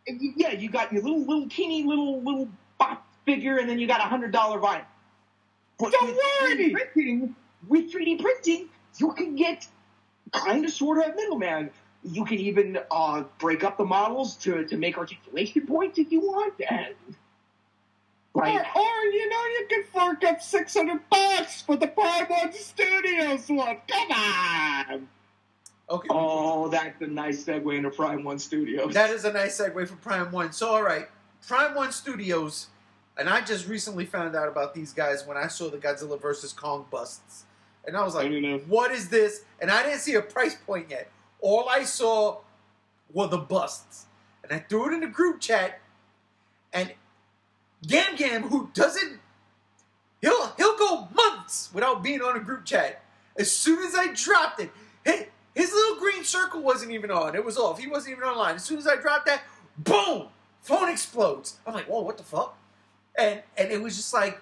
Yeah, you got your little teeny little box figure, and then you got $100 vinyl. But with 3D printing, you can get kind of sort of middleman. You can even break up the models to make articulation points if you want, and or you can fork up $600 for the Prime 1 Studios one. Come on. Okay. Oh, that's a nice segue into Prime 1 Studios. That is a nice segue for Prime 1. So, all right, Prime 1 Studios, and I just recently found out about these guys when I saw the Godzilla vs. Kong busts. And I was like, what is this? And I didn't see a price point yet. All I saw were the busts. And I threw it in the group chat, and Gam, who doesn't, he'll go months without being on a group chat. As soon as I dropped it, his little green circle wasn't even on. It was off. He wasn't even online. As soon as I dropped that, boom, phone explodes. I'm like, whoa, what the fuck? And it was just like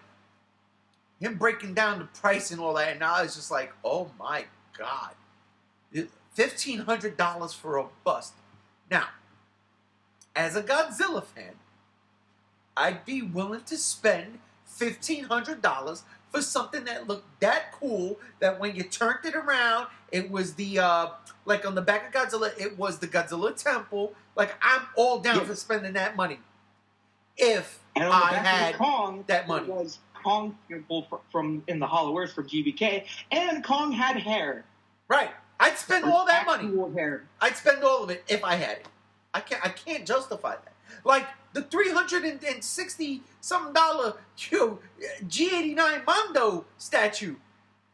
him breaking down the price and all that. And now I was just like, oh my God. $1,500 for a bust. Now, as a Godzilla fan, I'd be willing to spend $1,500 for something that looked that cool that when you turned it around, it was the, like on the back of Godzilla, it was the Godzilla Temple. Like, I'm all down for spending that money. If I had Kong, that money. It was Kong Temple from in the Hollow Earth from GBK, and Kong had hair. Right. I'd spend all that money. Hair. I'd spend all of it if I had it. I can't justify that. Like, the $360-something G89 Mondo statue.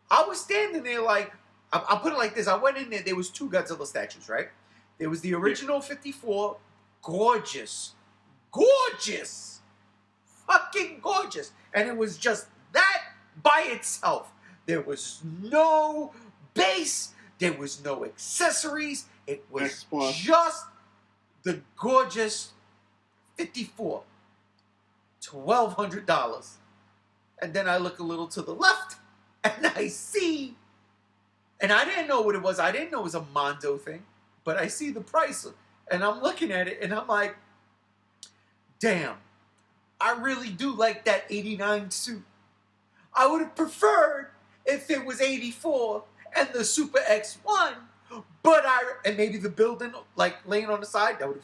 I was standing there like, I'll put it like this. I went in there was 2 Godzilla statues, right? There was the original 54, gorgeous, fucking gorgeous. And it was just that by itself. There was no base. There was no accessories. It was just the gorgeous 54. $1,200. And then I look a little to the left, and I see, and I didn't know what it was. I didn't know it was a Mondo thing, but I see the price, and I'm looking at it, and I'm like, damn, I really do like that 89 suit. I would have preferred if it was 84 and the Super X1, but and maybe the building, like, laying on the side, I would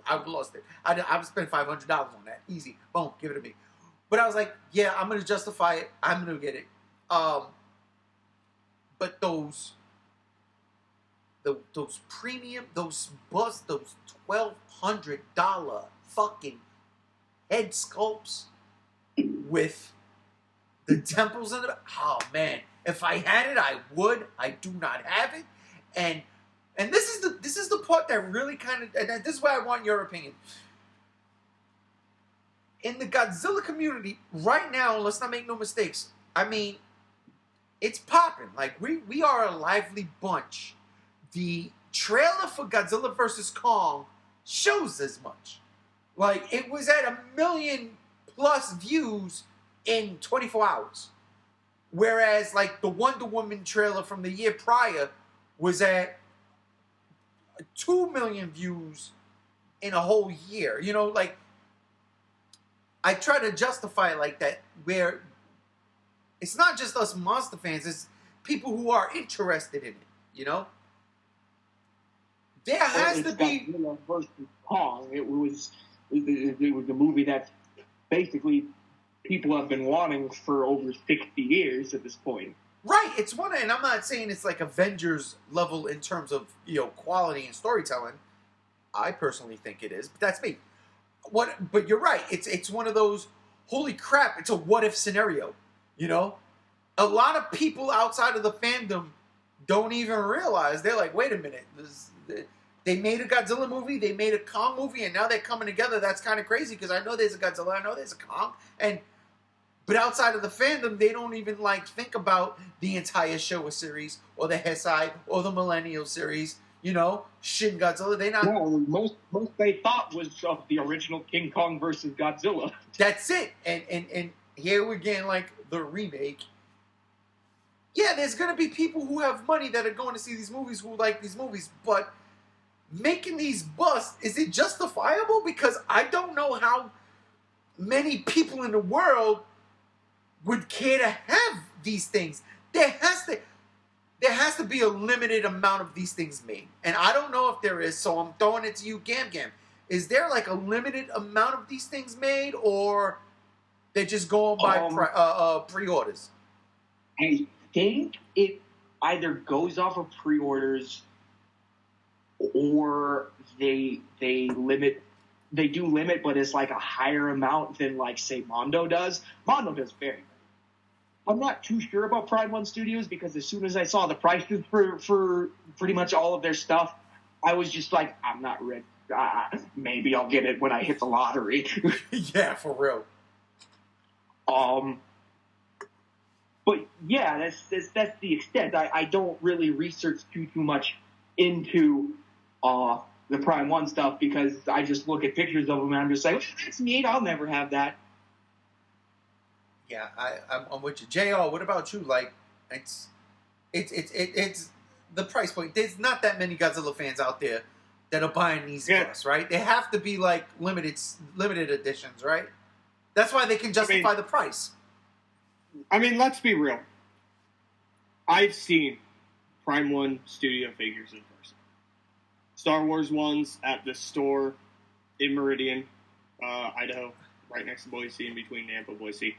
have lost it. I would have spent $500 on that. Easy. Boom, give it to me. But I was like, yeah, I'm going to justify it. I'm going to get it. But those premium, those busts, those $1,200 fucking head sculpts with the temples in it. Oh, man. If I had it, I would. I do not have it. And this is the part that really kind of, and this is why I want your opinion. In the Godzilla community, right now, let's not make no mistakes. I mean, it's popping. Like, we are a lively bunch. The trailer for Godzilla vs. Kong shows as much. Like, it was at 1 million+ views in 24 hours. Whereas, like, the Wonder Woman trailer from the year prior was at 2 million views in a whole year. You know, like, I try to justify it like that, where it's not just us monster fans, it's people who are interested in it, you know? There has to be... Godzilla vs. Kong. It was a movie that basically people have been wanting for over 60 years at this point. Right, it's one, and I'm not saying it's like Avengers level in terms of, you know, quality and storytelling. I personally think it is, but that's me. But you're right. It's one of those, holy crap, it's a what if scenario. You know? A lot of people outside of the fandom don't even realize. They're like, wait a minute. They made a Godzilla movie, they made a Kong movie, and now they're coming together. That's kind of crazy because I know there's a Godzilla, I know there's a Kong, but outside of the fandom, they don't even like think about the entire Showa series or the Heisei or the Millennial series. You know, Shin Godzilla. They not. No, most they thought was of the original King Kong versus Godzilla. That's it. And here we're getting like the remake. Yeah, there's gonna be people who have money that are going to see these movies who like these movies, but making these busts, is it justifiable? Because I don't know how many people in the world would care to have these things. There has to be a limited amount of these things made. And I don't know if there is, so I'm throwing it to you, Gam Gam. Is there like a limited amount of these things made, or they're just going by pre-orders? I think it either goes off of pre-orders or they do limit, but it's like a higher amount than, like, say, Mondo does. Mondo does very. I'm not too sure about Prime One Studios, because as soon as I saw the prices for pretty much all of their stuff, I was just like, I'm not ready. Maybe I'll get it when I hit the lottery. Yeah, for real. But yeah, that's the extent. I don't really research too much into the Prime One stuff, because I just look at pictures of them and I'm just like, that's neat. I'll never have that. Yeah, I'm with you. JR, what about you? Like, it's the price point. There's not that many Godzilla fans out there that are buying these busts, right? They have to be like limited editions, right? That's why they can justify the price. I mean, let's be real. I've seen Prime One Studio figures in person. Star Wars ones at the store in Meridian, Idaho, right next to Boise, in between Nampa and Boise.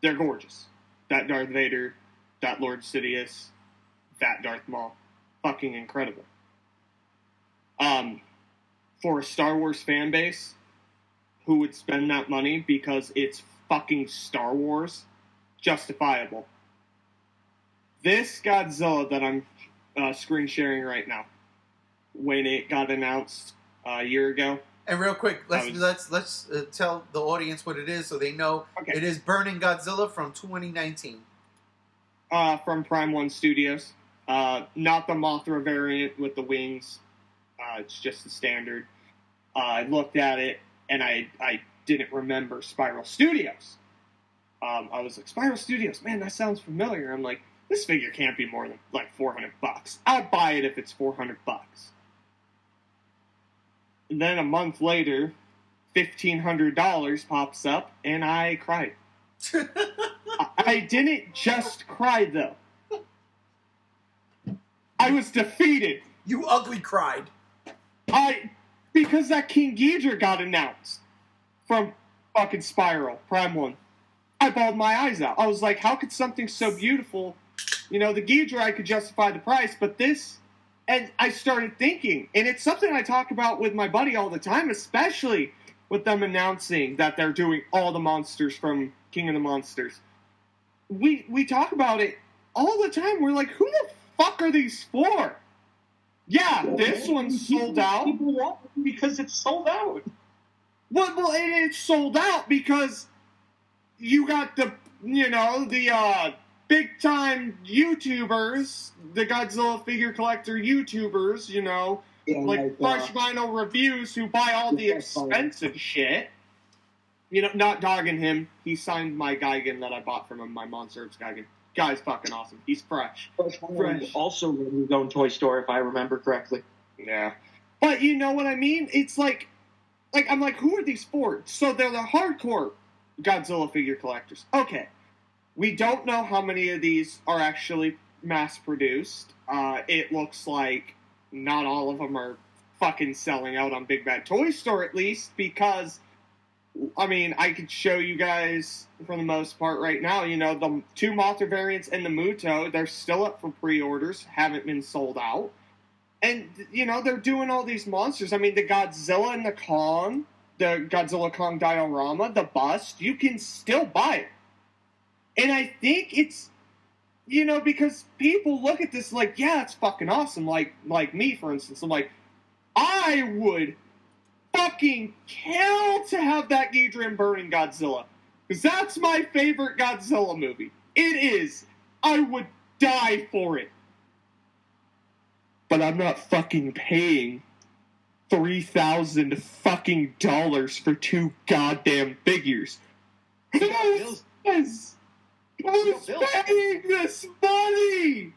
They're gorgeous. That Darth Vader, that Lord Sidious, that Darth Maul. Fucking incredible. For a Star Wars fan base who would spend that money because it's fucking Star Wars, justifiable. This Godzilla that I'm screen sharing right now, when it got announced a year ago. And real quick, let's tell the audience what it is so they know. Okay. It is Burning Godzilla from 2019. From Prime One Studios. Not the Mothra variant with the wings. It's just the standard. I looked at it, and I didn't remember Spiral Studios. I was like, Spiral Studios, man, that sounds familiar. I'm like, this figure can't be more than like $400. I'll buy it if it's $400. And then a month later, $1,500 pops up, and I cried. I didn't just cry, though. I was defeated. You ugly cried. Because that King Ghidorah got announced from fucking Spiral, Prime One. I bawled my eyes out. I was like, how could something so beautiful, the Ghidorah, I could justify the price, but this, and I started thinking, and it's something I talk about with my buddy all the time, especially with them announcing that they're doing all the monsters from King of the Monsters. We talk about it all the time. We're like, who the fuck are these for? Yeah, this one's sold out. People want it because it's sold out. Well, and it's sold out because you got the big time YouTubers, the Godzilla figure collector YouTubers, like Fresh Vinyl Reviews, who buy all the expensive shit. Not dogging him. He signed my Gigan that I bought from him, my Monster Herbs Gigan. Guy's fucking awesome. He's fresh. Also in his own toy store, if I remember correctly. Yeah. But you know what I mean? It's like I'm like, who are these for? So they're the hardcore Godzilla figure collectors. Okay. We don't know how many of these are actually mass-produced. It looks like not all of them are fucking selling out on Big Bad Toy Store, at least, because, I could show you guys, for the most part right now, the two Mothra variants and the Muto, they're still up for pre-orders, haven't been sold out. And, they're doing all these monsters. The Godzilla and the Kong, the Godzilla Kong diorama, the bust, you can still buy it. And I think it's, because people look at this like, yeah, it's fucking awesome. Like me, for instance. I'm like, I would fucking kill to have that Ghidorah and Burning Godzilla. Because that's my favorite Godzilla movie. It is. I would die for it. But I'm not fucking paying $3,000 fucking dollars for two goddamn figures. Who's paying this money?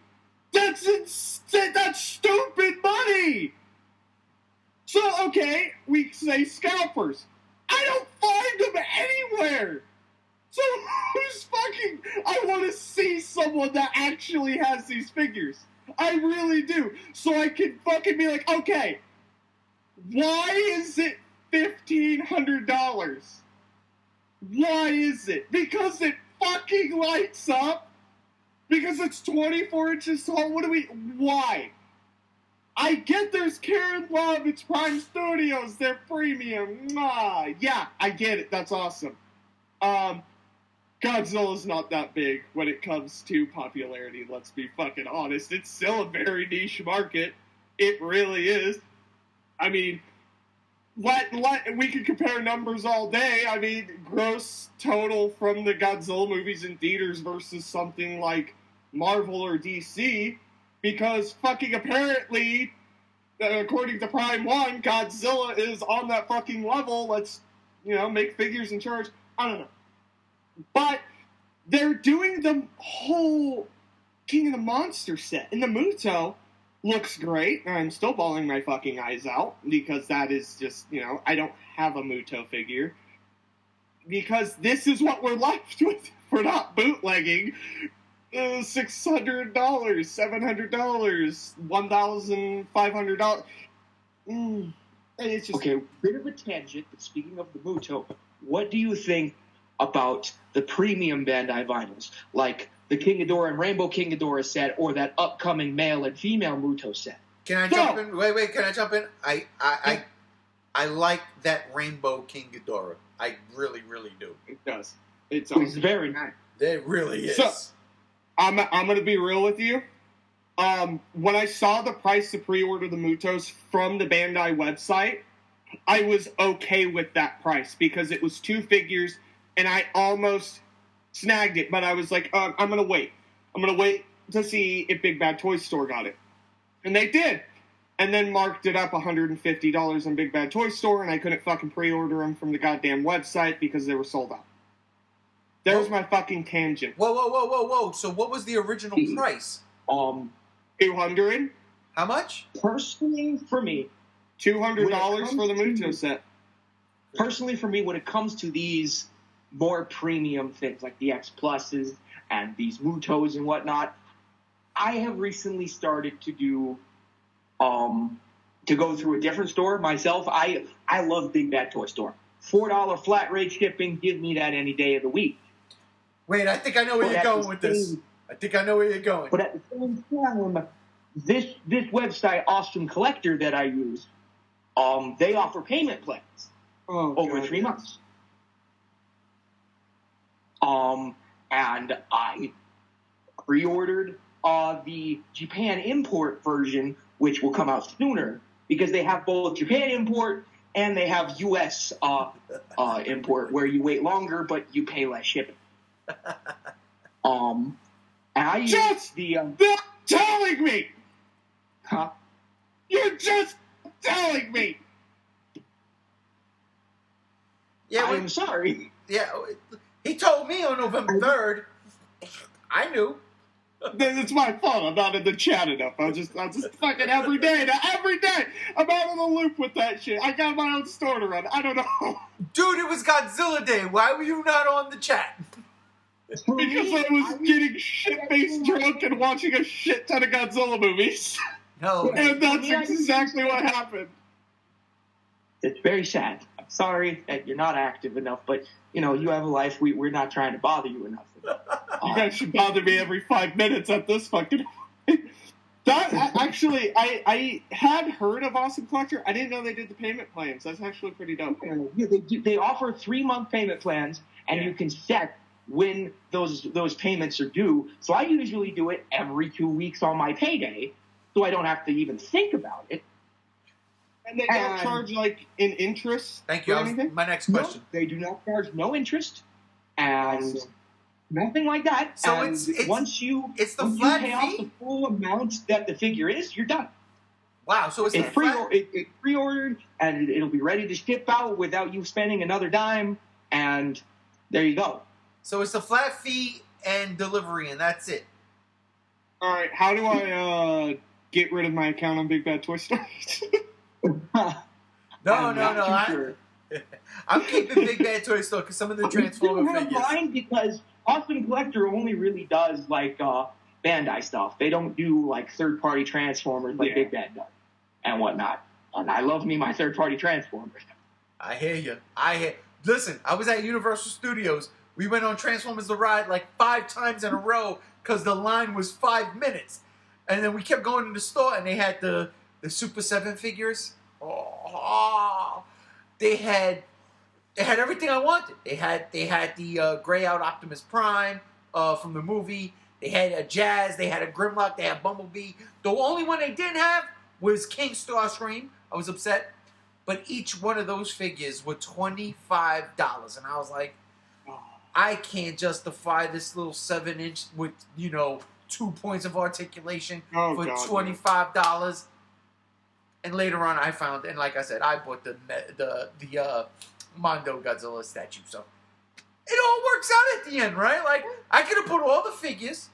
That's insane. That's stupid money. So, okay, we say scalpers. I don't find them anywhere. So who's fucking... I want to see someone that actually has these figures. I really do. So I can fucking be like, okay, why is it $1,500? Why is it? Because it fucking lights up? Because it's 24 inches tall? Why? I get there's care and love. It's Prime Studios. They're premium. Yeah, I get it. That's awesome. Godzilla's not that big when it comes to popularity, let's be fucking honest. It's still a very niche market. It really is. I mean, we could compare numbers all day. I mean, gross total from the Godzilla movies in theaters versus something like Marvel or DC, because fucking apparently, according to Prime 1, Godzilla is on that fucking level. Let's, make figures and charge. I don't know. But they're doing the whole King of the Monster set. And the Muto looks great. I'm still bawling my fucking eyes out because that is just, I don't have a Muto figure. Because this is what we're left with. We're not bootlegging $600, $700, $1,500. It's just... Okay, bit of a tangent, but speaking of the Muto, what do you think about the premium Bandai vinyls, like the King Ghidorah and Rainbow King Ghidorah set, or that upcoming male and female Muto set? Can I jump in? Wait, can I jump in? I like that Rainbow King Ghidorah. I really, really do. It does. It's awesome. It's very nice. It really is. So, I'm going to be real with you. When I saw the price to pre-order the Mutos from the Bandai website, I was okay with that price because it was 2 figures, and I almost snagged it, but I was like, I'm going to wait. I'm going to wait to see if Big Bad Toy Store got it. And they did. And then marked it up $150 on Big Bad Toy Store, and I couldn't fucking pre-order them from the goddamn website because they were sold out. There's my fucking tangent. Whoa. So what was the original price? $200. How much? Personally, for me, $200 for the Muto set. Personally, for me, when it comes to these more premium things like the X Pluses and these Mutos and whatnot, I have recently started to do to go through a different store myself. I love Big Bad Toy Store. $4 flat rate shipping, give me that any day of the week. Wait, I think I know where you're going with this. I think I know where you're going. But at the same time, this website, Awesome Collector, that I use, they offer payment plans over 3 months. And I pre-ordered the Japan import version, which will come out sooner, because they have both Japan import and they have U.S. Import, where you wait longer but you pay less shipping. And I just telling me. Huh? You're just telling me. Yeah, I'm sorry. Yeah, he told me on November 3rd. I knew. It's my fault. I'm not in the chat enough. I'll just fucking every day. I'm out of the loop with that shit. I got my own store to run. I don't know. Dude, it was Godzilla Day. Why were you not on the chat? Because I was getting shit-faced drunk and watching a shit ton of Godzilla movies. No. And that's exactly what happened. It's very sad. I'm sorry that you're not active enough, but, you have a life. We're not trying to bother you enough. You guys should bother me every 5 minutes at this fucking... Actually, I had heard of Awesome Collector. I didn't know they did the payment plans. That's actually pretty dope. Yeah, they offer 3-month payment plans, and you can set when those payments are due. So I usually do it every 2 weeks on my payday, so I don't have to even think about it. And they don't charge, an interest? Thank you. My next question. No, they do not charge no interest, and nothing like that. So and once you pay off the full amount that the figure is, you're done. Wow, so it's pre-ordered, and it'll be ready to ship out without you spending another dime, and there you go. So it's a flat fee and delivery, and that's it. All right, how do I get rid of my account on Big Bad Toy Story? No. I'm keeping Big Bad Toy Store because some of the Transformer figures. Mine because Austin Collector only really does like Bandai stuff. They don't do like third-party Transformers like Big Bad does and whatnot. And I love me my third-party Transformers. I hear you. Listen, I was at Universal Studios. We went on Transformers The Ride like 5 times in a row because the line was 5 minutes. And then we kept going to the store and they had the Super 7 figures. Oh, they had everything I wanted. They had the gray out Optimus Prime from the movie. They had a Jazz. They had a Grimlock. They had Bumblebee. The only one they didn't have was King Starscream. I was upset. But each one of those figures were $25. And I was like, I can't justify this little 7-inch with, 2 points of articulation for $25. And later on, I found, and like I said, I bought the Mondo Godzilla statue. So it all works out at the end, right? Like, I could have bought all the figures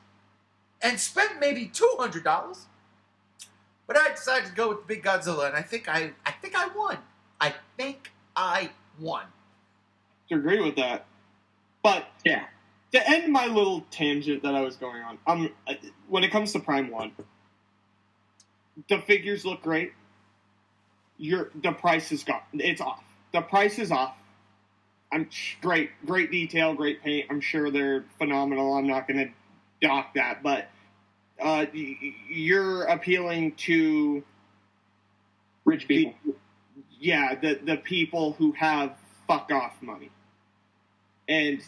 and spent maybe $200. But I decided to go with the big Godzilla, and I think I won. I think I won. To agree with that. But yeah, to end my little tangent that I was going on, when it comes to Prime 1, the figures look great. The price is gone. It's off. The price is off. Great detail, great paint. I'm sure they're phenomenal. I'm not going to dock that, but you're appealing to rich people. The people who have fuck off money, and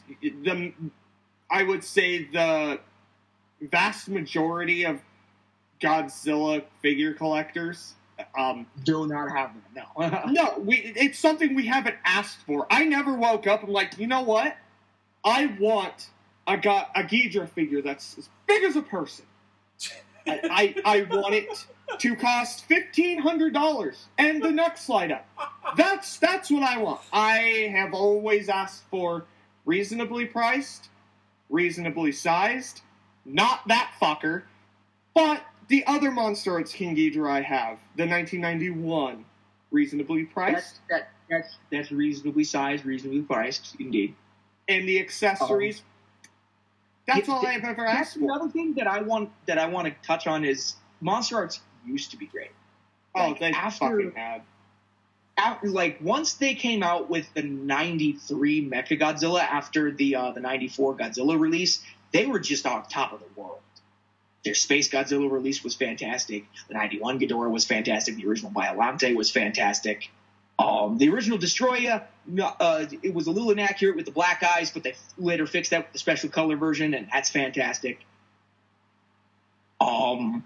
I would say the vast majority of Godzilla figure collectors do not have them. No, no. It's something we haven't asked for. I never woke up and like, you know what? I want a Ghidra figure that's as big as a person. I want it to cost $1,500 and the neck slide up. That's what I want. I have always asked for reasonably priced, reasonably sized, not that fucker, but the other Monster Arts King Ghidra I have, the 1991, reasonably priced. That's reasonably sized, reasonably priced, indeed. And the accessories. That's all I've ever asked for. Another thing that I want to touch on is Monster Arts used to be great. They fucking had. Once they came out with the 93 Mechagodzilla after the 94 Godzilla release, they were just on top of the world. Their Space Godzilla release was fantastic. The 91 Ghidorah was fantastic. The original Biollante was fantastic. The original Destroya, it was a little inaccurate with the black eyes, but they later fixed that with the special color version, and that's fantastic. But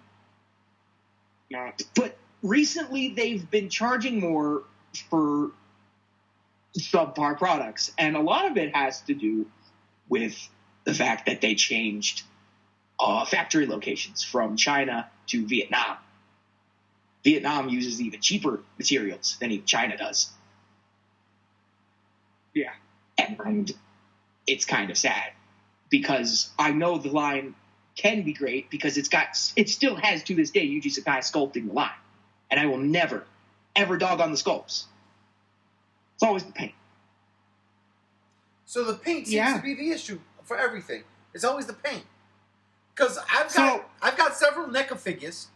recently they've been charging more for subpar products, and a lot of it has to do with the fact that they changed factory locations from China to Vietnam. Vietnam uses even cheaper materials than even China does. Yeah. And it's kind of sad because I know the line can be great because it still has to this day Yuji Sakai sculpting the line. And I will never, ever dog on the sculpts. It's always the paint. So the paint seems to be the issue for everything. It's always the paint. Because I've got several NECA figures,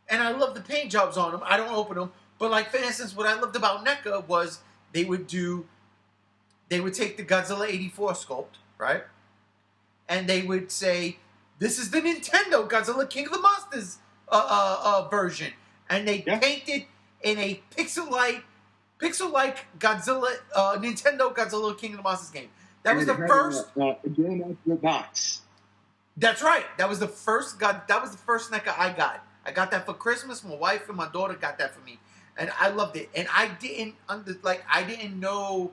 and I love the paint jobs on them. I don't open them, but like for instance, what I loved about NECA was they would take the Godzilla 84 sculpt, right, and they would say, "This is the Nintendo Godzilla King of the Monsters version," and they painted in a pixel-like Godzilla Nintendo Godzilla King of the Monsters game. That was the first box. That's right. That was the first NECA I got. I got that for Christmas. My wife and my daughter got that for me, and I loved it. And I didn't know,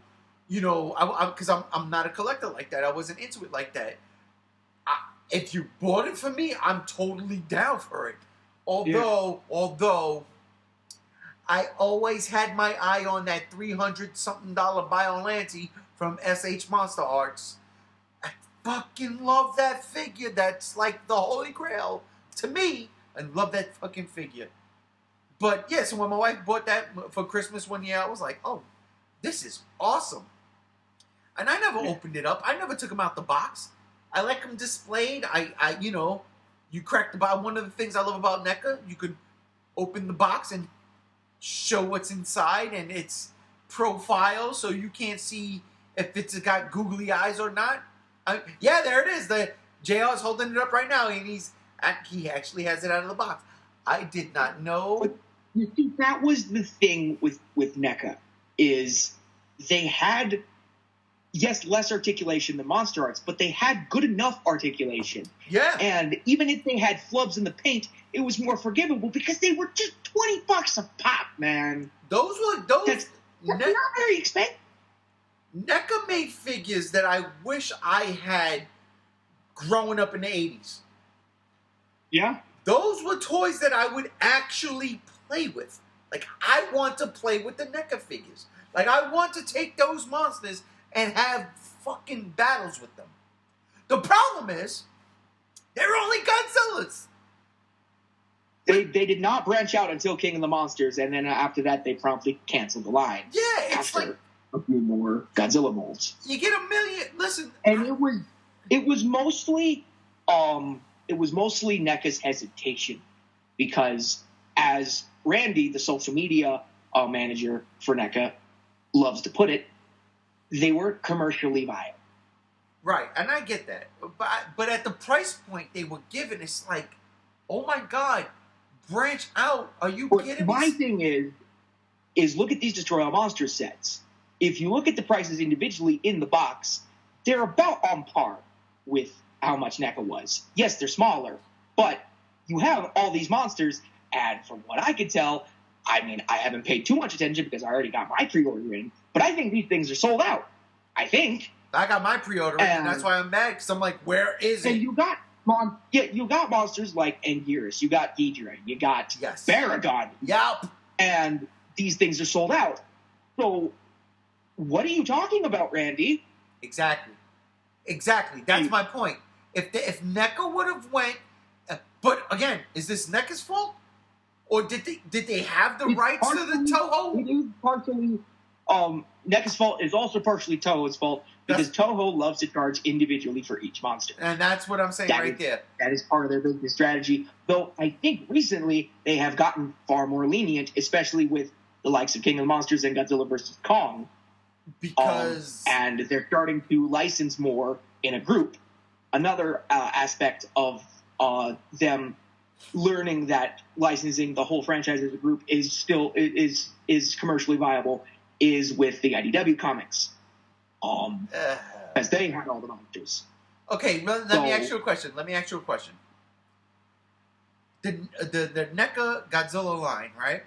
because I'm not a collector like that. I wasn't into it like that. If you bought it for me, I'm totally down for it. Although I always had my eye on that $300-something Biollante from SH Monster Arts. Fucking love that figure. That's like the holy grail to me, I love that fucking figure. But yeah, so when my wife bought that for Christmas one year, I was like, oh, this is awesome. And I never opened it up. I never took them out the box. I like them displayed. I you crack the box. One of the things I love about NECA, you could open the box and show what's inside and its profile, so you can't see if it's got googly eyes or not. Yeah, there it is. The JR is holding it up right now, and he actually has it out of the box. I did not know. But you see, that was the thing with NECA, is they had, yes, less articulation than Monster Arts, but they had good enough articulation. Yeah. And even if they had flubs in the paint, it was more forgivable because they were just $20 a pop, man. That's not very expensive. NECA made figures that I wish I had growing up in the 80s. Yeah. Those were toys that I would actually play with. Like, I want to play with the NECA figures. Like, I want to take those monsters and have fucking battles with them. The problem is, they're only Godzillas. They did not branch out until King of the Monsters, and then after that, they promptly canceled the line. Yeah, it's like a few more Godzilla molds. You get a million. Listen, and it was mostly NECA's hesitation, because as Randy, the social media manager for NECA, loves to put it, they weren't commercially viable. Right, and I get that, but at the price point they were given, it's like, oh my god, branch out! Are you kidding me? My thing is look at these Destroy All Monsters sets. If you look at the prices individually in the box, they're about on par with how much NECA was. Yes, they're smaller, but you have all these monsters, and from what I could tell, I mean, I haven't paid too much attention because I already got my pre-order in, but I think these things are sold out. I think. I got my pre-order in, and that's why I'm mad, because I'm like, where is it? And you got monsters like Anguirus, you got Ghidra, you got Baragon. Yep. And these things are sold out. So, what are you talking about, Randy? Exactly. That's my point. If NECA would have went, but again, is this NECA's fault, or did they have the rights to the Toho? It is partially NECA's fault. Is also partially Toho's fault, because Toho loves to charge individually for each monster, and that's what I'm saying there. That is part of their business strategy. Though I think recently they have gotten far more lenient, especially with the likes of King of the Monsters and Godzilla vs. Kong. Because and they're starting to license more in a group. Another aspect of them learning that licensing the whole franchise as a group is still is commercially viable is with the IDW comics, as they had all the monsters. Okay, let me ask you a question. The NECA Godzilla line, right?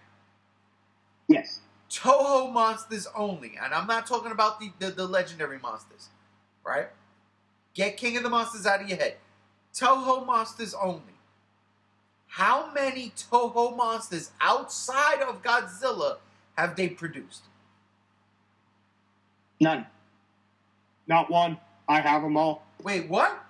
Yes. Toho monsters only, and I'm not talking about the legendary monsters, right? Get King of the Monsters out of your head. Toho monsters only. How many Toho monsters outside of Godzilla have they produced? None. Not one. I have them all. Wait, what?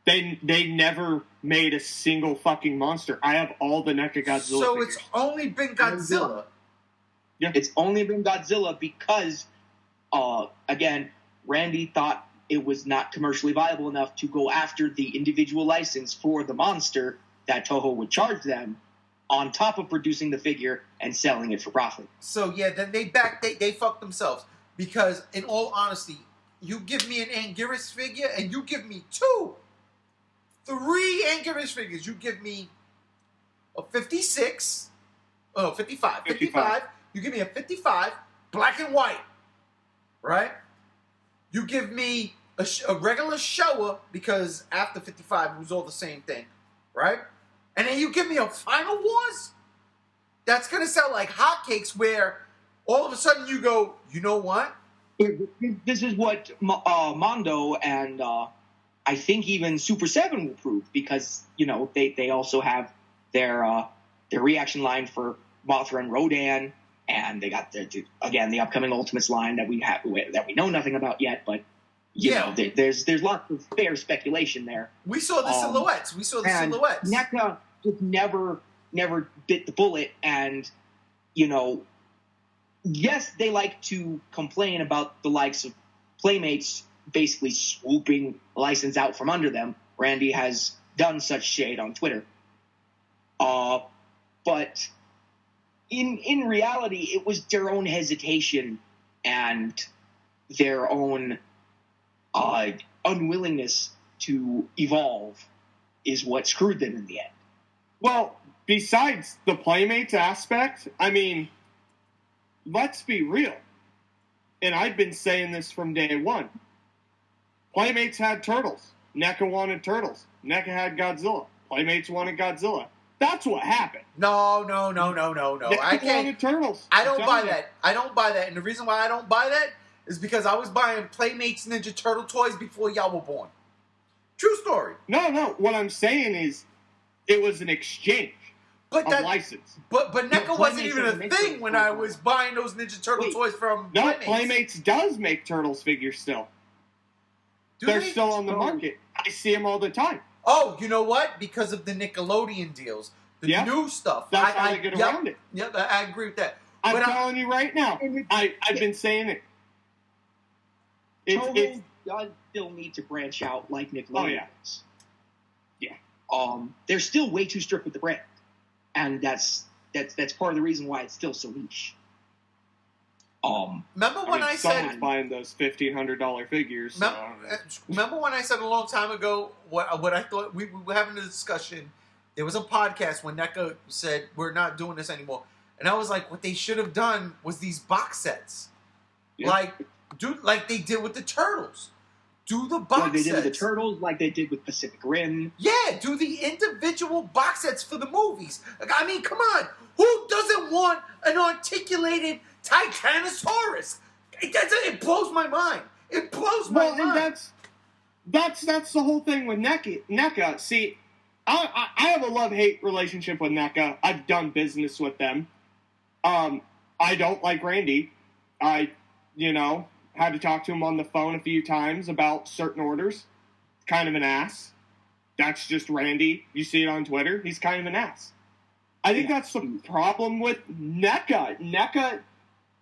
They never made a single fucking monster. I have all the NECA Godzilla So figures. It's only been Godzilla. Yeah. It's only been Godzilla because, again, Randy thought it was not commercially viable enough to go after the individual license for the monster that Toho would charge them, on top of producing the figure and selling it for profit. So yeah, then they fucked themselves, because in all honesty, you give me an Anguirus figure and you give me 3 Anguirus figures. You give me a 55. You give me a 55, black and white, right? You give me a regular Showa, because after 55 it was all the same thing, right? And then you give me a Final Wars? That's going to sell like hotcakes, where all of a sudden you go, you know what? This is what Mondo and I think even Super 7 will prove, because, you know, they also have their reaction line for Mothra and Rodan. And they got the upcoming Ultimates line that we know nothing about yet, but You know, there's lots of fair speculation there. We saw the silhouettes. NECA just never bit the bullet, and you know, yes, they like to complain about the likes of Playmates basically swooping a license out from under them. Randy has done such shade on Twitter. But in reality, it was their own hesitation and their own unwillingness to evolve is what screwed them in the end. Well, besides the Playmates aspect, I mean, let's be real. And I've been saying this from day one. Playmates had Turtles. NECA wanted Turtles. NECA had Godzilla. Playmates wanted Godzilla. That's what happened. No. I can't. Wanted Turtles. I don't buy that. I don't buy that. And the reason why I don't buy that is because I was buying Playmates Ninja Turtle toys before y'all were born. True story. No. What I'm saying is it was an exchange of license. But NECA wasn't even a thing when I was buying those Ninja Turtle toys from Playmates. Playmates does make Turtles figures still. They're still on the market. I see them all the time. Oh, you know what? Because of the Nickelodeon deals. The new stuff. That's how they get around it. Yep, I agree with that. I'm telling you right now. I've been saying it. Toho does still need to branch out like Nickelodeon does. Yeah. They're still way too strict with the brand. And that's part of the reason why it's still so niche. Remember when I said someone's buying those $1,500 figures? Remember when I said a long time ago what I thought we were having a discussion. There was a podcast when NECA said we're not doing this anymore, and I was like, what they should have done was these box sets, like they did with the Turtles. Do the box like they sets. did with the Turtles, like they did with Pacific Rim. Yeah, do the individual box sets for the movies. Like, I mean, come on, who doesn't want an articulated Titanosaurus? It blows my mind. It blows my mind. And that's the whole thing with NECA. See, I have a love-hate relationship with NECA. I've done business with them. I don't like Randy. I had to talk to him on the phone a few times about certain orders. Kind of an ass. That's just Randy. You see it on Twitter. He's kind of an ass. I think that's the problem with NECA. NECA,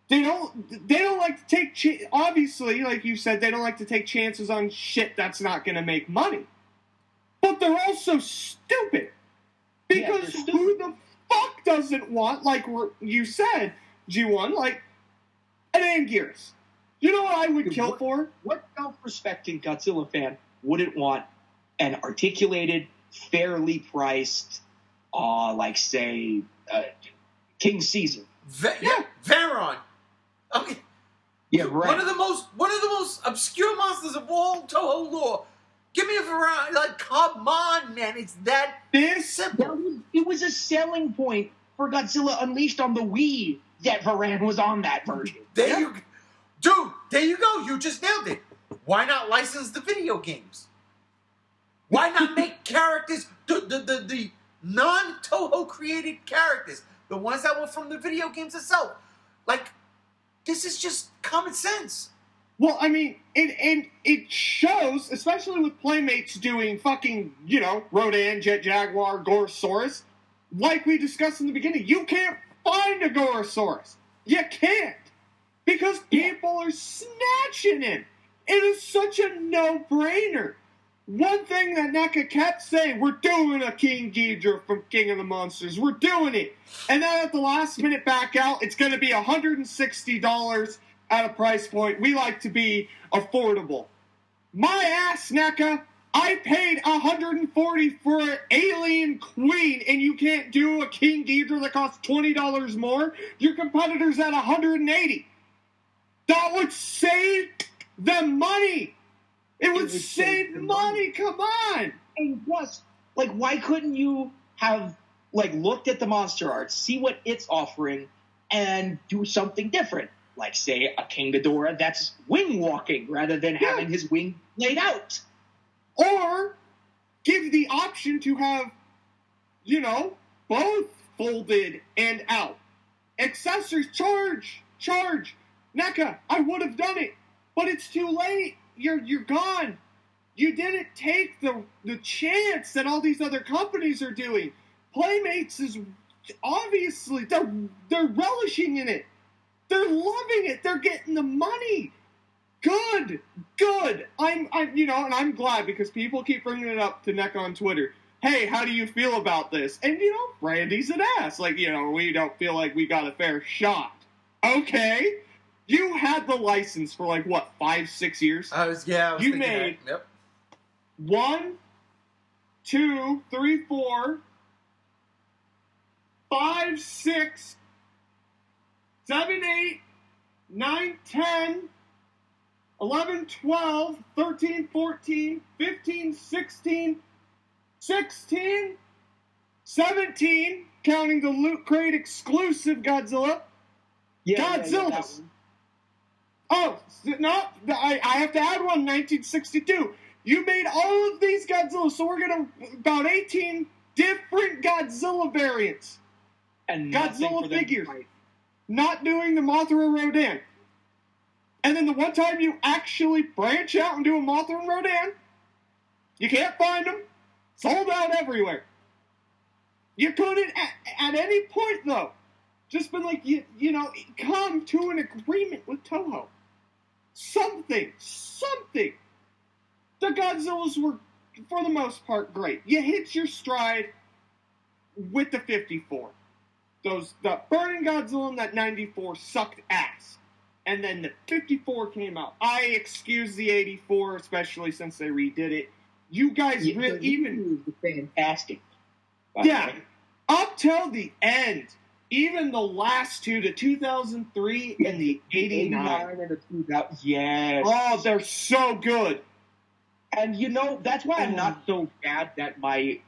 they don't like to take obviously, like you said, they don't like to take chances on shit that's not going to make money. But they're also stupid. Because who the fuck doesn't want, like you said, G1, like an Anguirus? You know what I would kill for? What self-respecting Godzilla fan wouldn't want an articulated, fairly priced, say, King Caesar? Varon. Okay. Yeah, right. One of the most obscure monsters of all Toho lore. Give me a Varon. Like, come on, man. It's that simple. It was a selling point for Godzilla Unleashed on the Wii that Varan was on that version. Dude, there you go. You just nailed it. Why not license the video games? Why not make characters, the non-Toho created characters, the ones that were from the video games itself? Like, this is just common sense. Well, I mean, it shows, especially with Playmates doing fucking, Rodan, Jet Jaguar, Gorosaurus. Like we discussed in the beginning, you can't find a Gorosaurus. You can't. Because people are snatching it. It is such a no-brainer. One thing that NECA kept saying, we're doing a King Ghidorah from King of the Monsters. We're doing it. And then at the last minute back out, it's going to be $160 at a price point. We like to be affordable. My ass, NECA, I paid $140 for an Alien Queen, and you can't do a King Ghidorah that costs $20 more? Your competitor's at $180. That would save them money. It would save money. Come on. And plus, why couldn't you have, looked at the monster art, see what it's offering, and do something different? Like, say, a King Ghidorah that's wing walking rather than having his wing laid out. Or give the option to have, both folded and out. Accessories, charge. NECA, I would have done it, but it's too late. you're gone. You didn't take the chance that all these other companies are doing. Playmates is obviously they're relishing in it. They're loving it. They're getting the money. Good. I'm and I'm glad because people keep bringing it up to NECA on Twitter. Hey, how do you feel about this? And Randy's an ass. Like, we don't feel like we got a fair shot. Okay. You had the license for 5-6 years? I was you made that. Yep. 1, 2, 3, 4, 5, 6, 7, 8, 9, 10, 11, 12, 13, 14, 15, 16, 17, counting the Loot Crate exclusive Godzilla. Godzillas. Oh, no, I have to add one, 1962. You made all of these Godzillas, so we're going to about 18 different Godzilla variants. And Godzilla figures. Not doing the Mothra Rodan. And then the one time you actually branch out and do a Mothra and Rodan, you can't find them. Sold out everywhere. You couldn't, at any point, though, just been come to an agreement with Toho. Something. The Godzillas were, for the most part, great. You hit your stride with the 54. The Burning Godzilla in that 94 sucked ass. And then the 54 came out. I excuse the 84, especially since they redid it. You guys really even... fantastic. Yeah. Up till the end. Even the last two, the 2003 and the 89. And the 2000. Yes. Oh, they're so good. And that's why I'm not so sad that my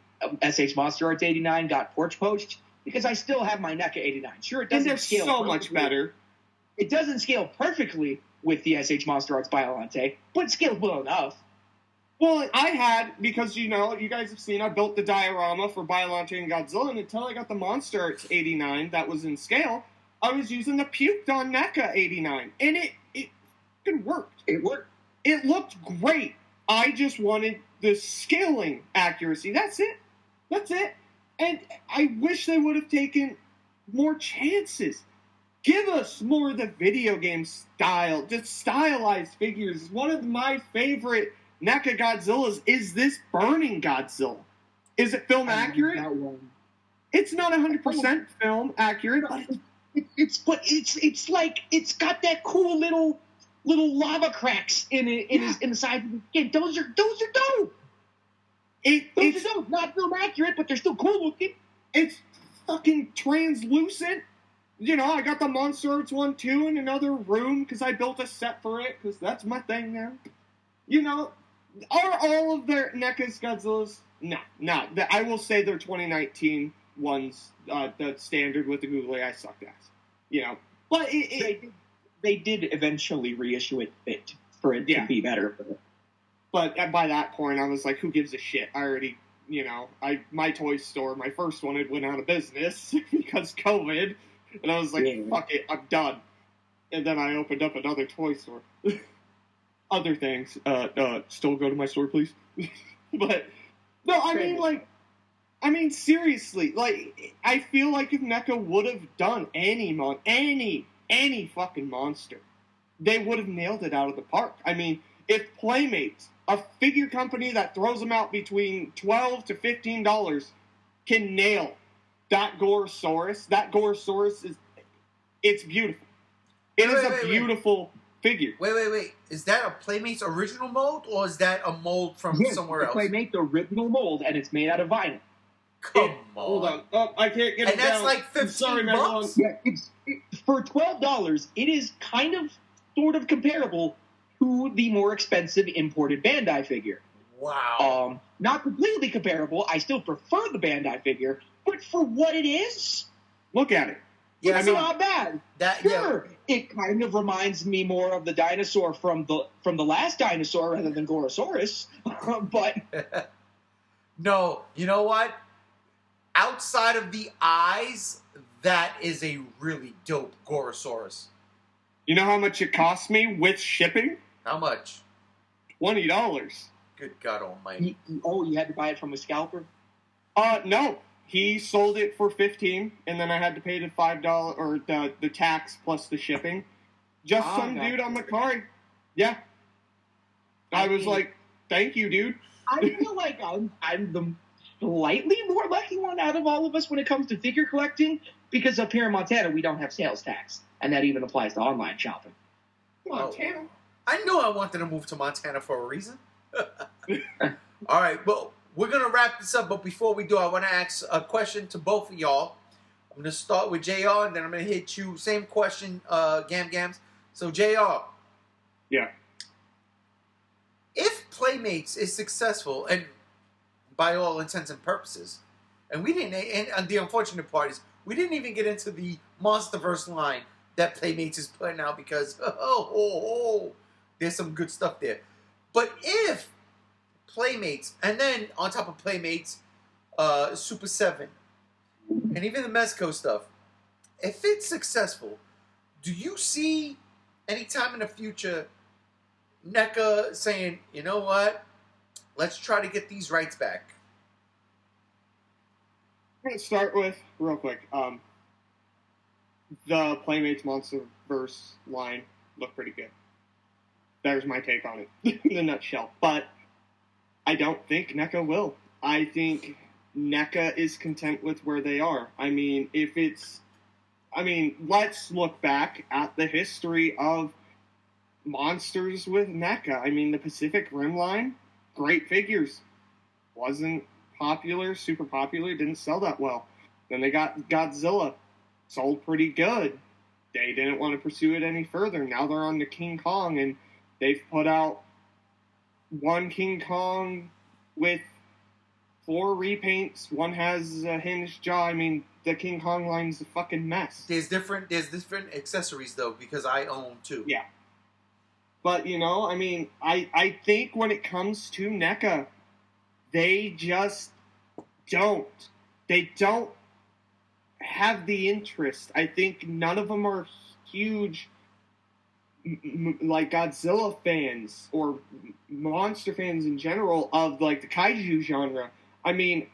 SH Monster Arts 89 got Porch Post, because I still have my NECA 89. Sure, it doesn't scale so much better. It doesn't scale perfectly with the SH Monster Arts Biollante, but it scales well enough. Well, I had, because, you guys have seen, I built the diorama for Biollante and Godzilla, and until I got the Monster Arts 89 that was in scale, I was using the Puked on NECA 89, and it worked. It worked. It looked great. I just wanted the scaling accuracy. That's it. And I wish they would have taken more chances. Give us more of the video game style, just stylized figures. One of my favorite NECA Godzillas is this Burning Godzilla. Is it film accurate? It's not 100% film accurate, but it's like it's got that cool little lava cracks in the side of the skin. Those are dope. Those are dope. Not film accurate, but they're still cool looking. It's fucking translucent. I got the Monster Arts 1 too in another room because I built a set for it because that's my thing now. Are all of their NECA's Godzillas? No. I will say their 2019 ones, the standard with the googly eye sucked ass. But they did eventually reissue it for it to be better. But by that point, I was like, who gives a shit? I already, my toy store, my first one, it went out of business because COVID. And I was like, fuck it, I'm done. And then I opened up another toy store. Other things. Still go to my store, please. But, no, I mean, seriously, I feel like if NECA would have done any fucking monster, they would have nailed it out of the park. I mean, if Playmates, a figure company that throws them out between $12 to $15, can nail that Gorosaurus it's beautiful. It is a beautiful figure. Wait. Is that a Playmates original mold, or is that a mold from somewhere else? Playmates original mold, and it's made out of vinyl. Come on. Hold on. Oh, I can't get it down. And that's like $15? Yeah, for $12, it is kind of, sort of comparable to the more expensive imported Bandai figure. Wow. Not completely comparable. I still prefer the Bandai figure, but for what it is, look at it. Yeah, it's not bad. It kind of reminds me more of the dinosaur from the last dinosaur rather than Gorosaurus. But no, you know what? Outside of the eyes, that is a really dope Gorosaurus. You know how much it cost me with shipping? How much? $20. Good God Almighty! You had to buy it from a scalper? No. He sold it for $15, and then I had to pay the $5 or the tax plus the shipping. Just some dude on the card. Yeah. I was like, thank you, dude. I feel like I'm the slightly more lucky one out of all of us when it comes to figure collecting, because up here in Montana we don't have sales tax, and that even applies to online shopping. Montana. I knew I wanted to move to Montana for a reason. All right, well, we're going to wrap this up, but before we do, I want to ask a question to both of y'all. I'm going to start with JR, and then I'm going to hit you. Same question, Gams. So, JR. Yeah. If Playmates is successful, and by all intents and purposes, and we didn't, and the unfortunate part is, we didn't even get into the Monsterverse line that Playmates is putting out because, there's some good stuff there. But if Playmates, and then on top of Playmates, Super 7, and even the Mezco stuff, if it's successful, do you see any time in the future NECA saying, you know what, let's try to get these rights back? I'm going to start with, real quick, the Playmates Monsterverse line looked pretty good. There's my take on it in a nutshell. But I don't think NECA will. I think NECA is content with where they are. I mean, let's look back at the history of monsters with NECA. I mean, the Pacific Rim line, great figures. Wasn't popular, super popular, didn't sell that well. Then they got Godzilla. Sold pretty good. They didn't want to pursue it any further. Now they're on to King Kong, and they've put out one King Kong with 4 repaints. One has a hinged jaw. I mean, the King Kong line's a fucking mess. There's different accessories, though, because I own 2. Yeah. But, I mean, I think when it comes to NECA, they just don't. They don't have the interest. I think none of them are huge like Godzilla fans or monster fans in general of like the kaiju genre. I mean,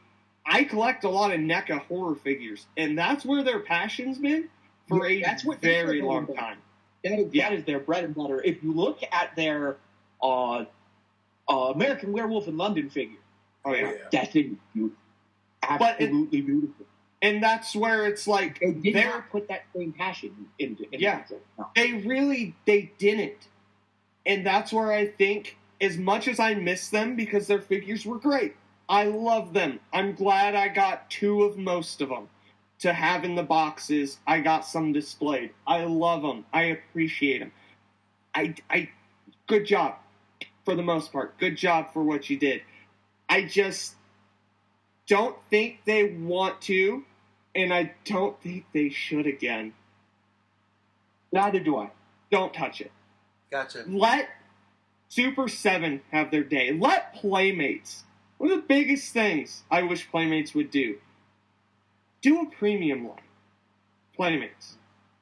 I collect a lot of NECA horror figures, and that's where their passion's been for a very long time. That is their bread and butter. If you look at their American Werewolf in London figure, that thing is absolutely beautiful. And that's where it's like they did not put that same passion into no. They didn't. And that's where I think, as much as I miss them because their figures were great, I love them. I'm glad I got 2 of most of them to have in the boxes. I got some displayed. I love them. I appreciate them. I good job for the most part. Good job for what you did. I just don't think they want to, and I don't think they should again. Neither do I. Don't touch it. Gotcha. Let Super 7 have their day. Let Playmates. One of the biggest things I wish Playmates would do. Do a premium line. Playmates.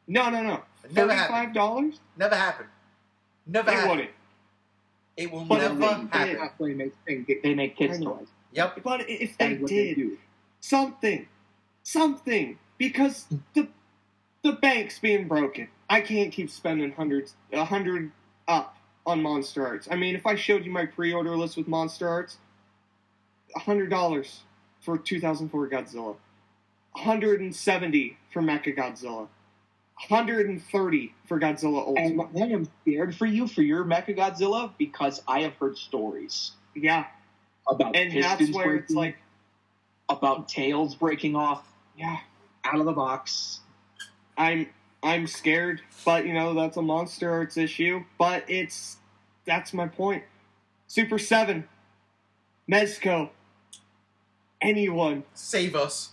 No. Never $35? Never happened. Never it happened. Wouldn't. It will never happen. Playmates thing. They make kids toys. Yep. But if they did something, because the bank's being broken. I can't keep spending $100 up on Monster Arts. I mean, if I showed you my pre-order list with Monster Arts, $100 for 2004 Godzilla, $170 for Mechagodzilla, $130 for Godzilla Ultimate. And I am scared for you for your Mechagodzilla because I have heard stories. Yeah. About and pistons that's where breaking, it's like, about tails breaking off. Yeah. Out of the box. I'm scared, but that's a Monster Arts issue. But that's my point. Super 7, Mezco, anyone, save us.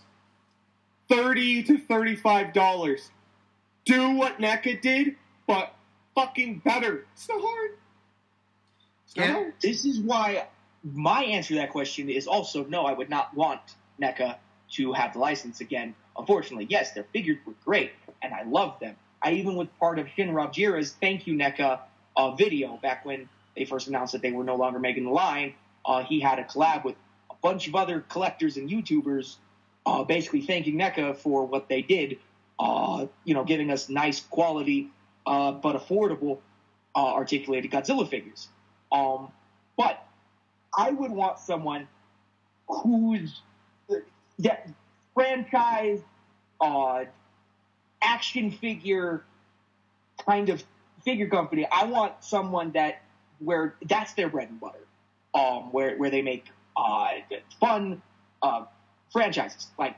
$30 to $35. Do what NECA did, but fucking better. It's not hard. This is why my answer to that question is also no. I would not want NECA to have the license again. Unfortunately, yes, their figures were great, and I loved them. I even was part of Shinra Jira's Thank You NECA video back when they first announced that they were no longer making the line, he had a collab with a bunch of other collectors and YouTubers, basically thanking NECA for what they did, giving us nice quality but affordable articulated Godzilla figures. But I would want someone who's that franchise action figure kind of figure company. I want someone where that's their bread and butter, where they make fun franchises like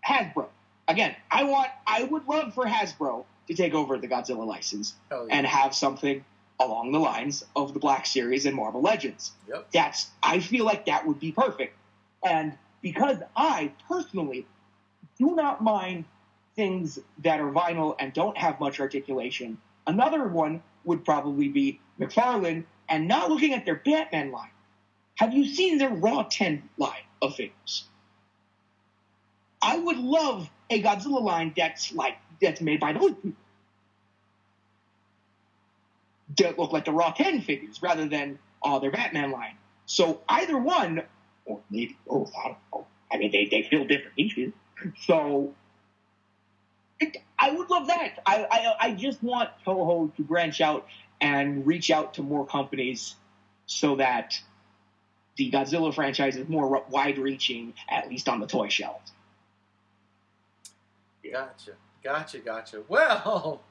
Hasbro. Again, I would love for Hasbro to take over the Godzilla license and have something along the lines of the Black Series and Marvel Legends. Yep. I feel like that would be perfect. And because I personally do not mind things that are vinyl and don't have much articulation, another one would probably be McFarlane, and not looking at their Batman line. Have you seen their Raw 10 line of figures? I would love a Godzilla line that's made by those people. That look like the Raw 10 figures rather than their Batman line. So either one, or maybe both, I don't know. I mean, they fill different niches. So I would love that. I just want Toho to branch out and reach out to more companies so that the Godzilla franchise is more wide-reaching, at least on the toy shelves. Gotcha. Well,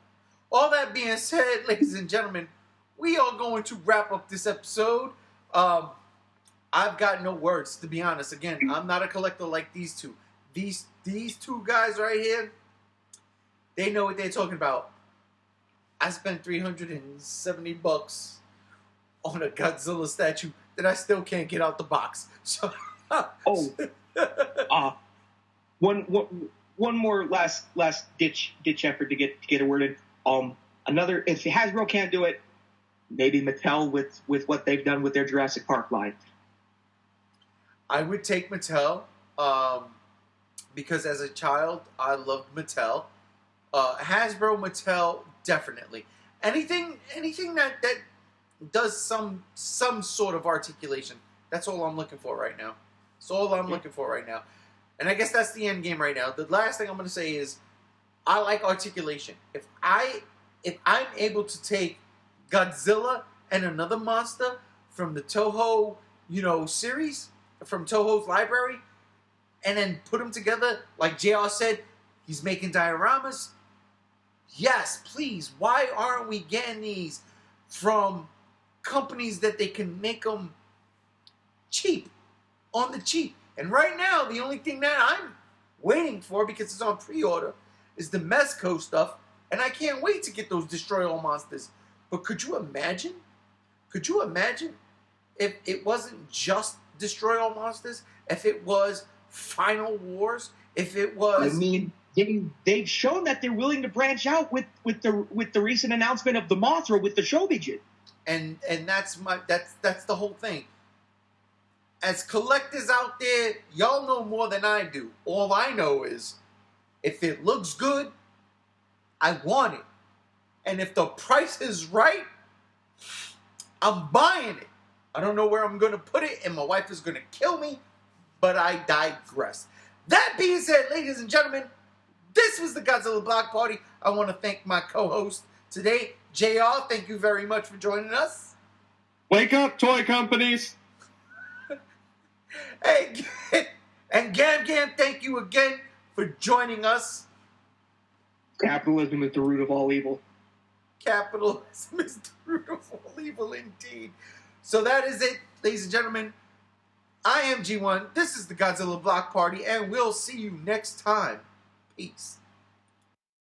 all that being said, ladies and gentlemen, we are going to wrap up this episode. I've got no words, to be honest. Again, I'm not a collector like these two. These two guys right here, they know what they're talking about. I spent $370 on a Godzilla statue that I still can't get out the box. So, one more last ditch effort to get a word in. Another, if Hasbro can't do it, maybe Mattel with what they've done with their Jurassic Park line. I would take Mattel because as a child I loved Mattel. Hasbro, Mattel, definitely. Anything that does some sort of articulation. That's all I'm looking for right now. And I guess that's the end game right now. The last thing I'm going to say is I like articulation. If I'm able to take Godzilla and another monster from the Toho, series, from Toho's library, and then put them together, like JR said, he's making dioramas. Yes, please. Why aren't we getting these from companies that they can make them cheap, on the cheap? And right now, the only thing that I'm waiting for, because it's on pre-order, is the Mezco stuff. And I can't wait to get those Destroy All Monsters. But could you imagine? If it wasn't just Destroy All Monsters? If it was Final Wars? If it was... I mean, they've shown that they're willing to branch out with the recent announcement of the Mothra with the Shobijin. And that's the whole thing. As collectors out there, y'all know more than I do. All I know is, if it looks good, I want it. And if the price is right, I'm buying it. I don't know where I'm going to put it, and my wife is going to kill me, but I digress. That being said, ladies and gentlemen, this was the Godzilla Block Party. I want to thank my co-host today, JR. Thank you very much for joining us. Wake up, toy companies. Hey, and Gam, thank you again for joining us. Capitalism is the root of all evil. Capitalism is the root of all evil, indeed. So that is it, ladies and gentlemen. I am G1. This is the Godzilla Block Party, and we'll see you next time. Peace.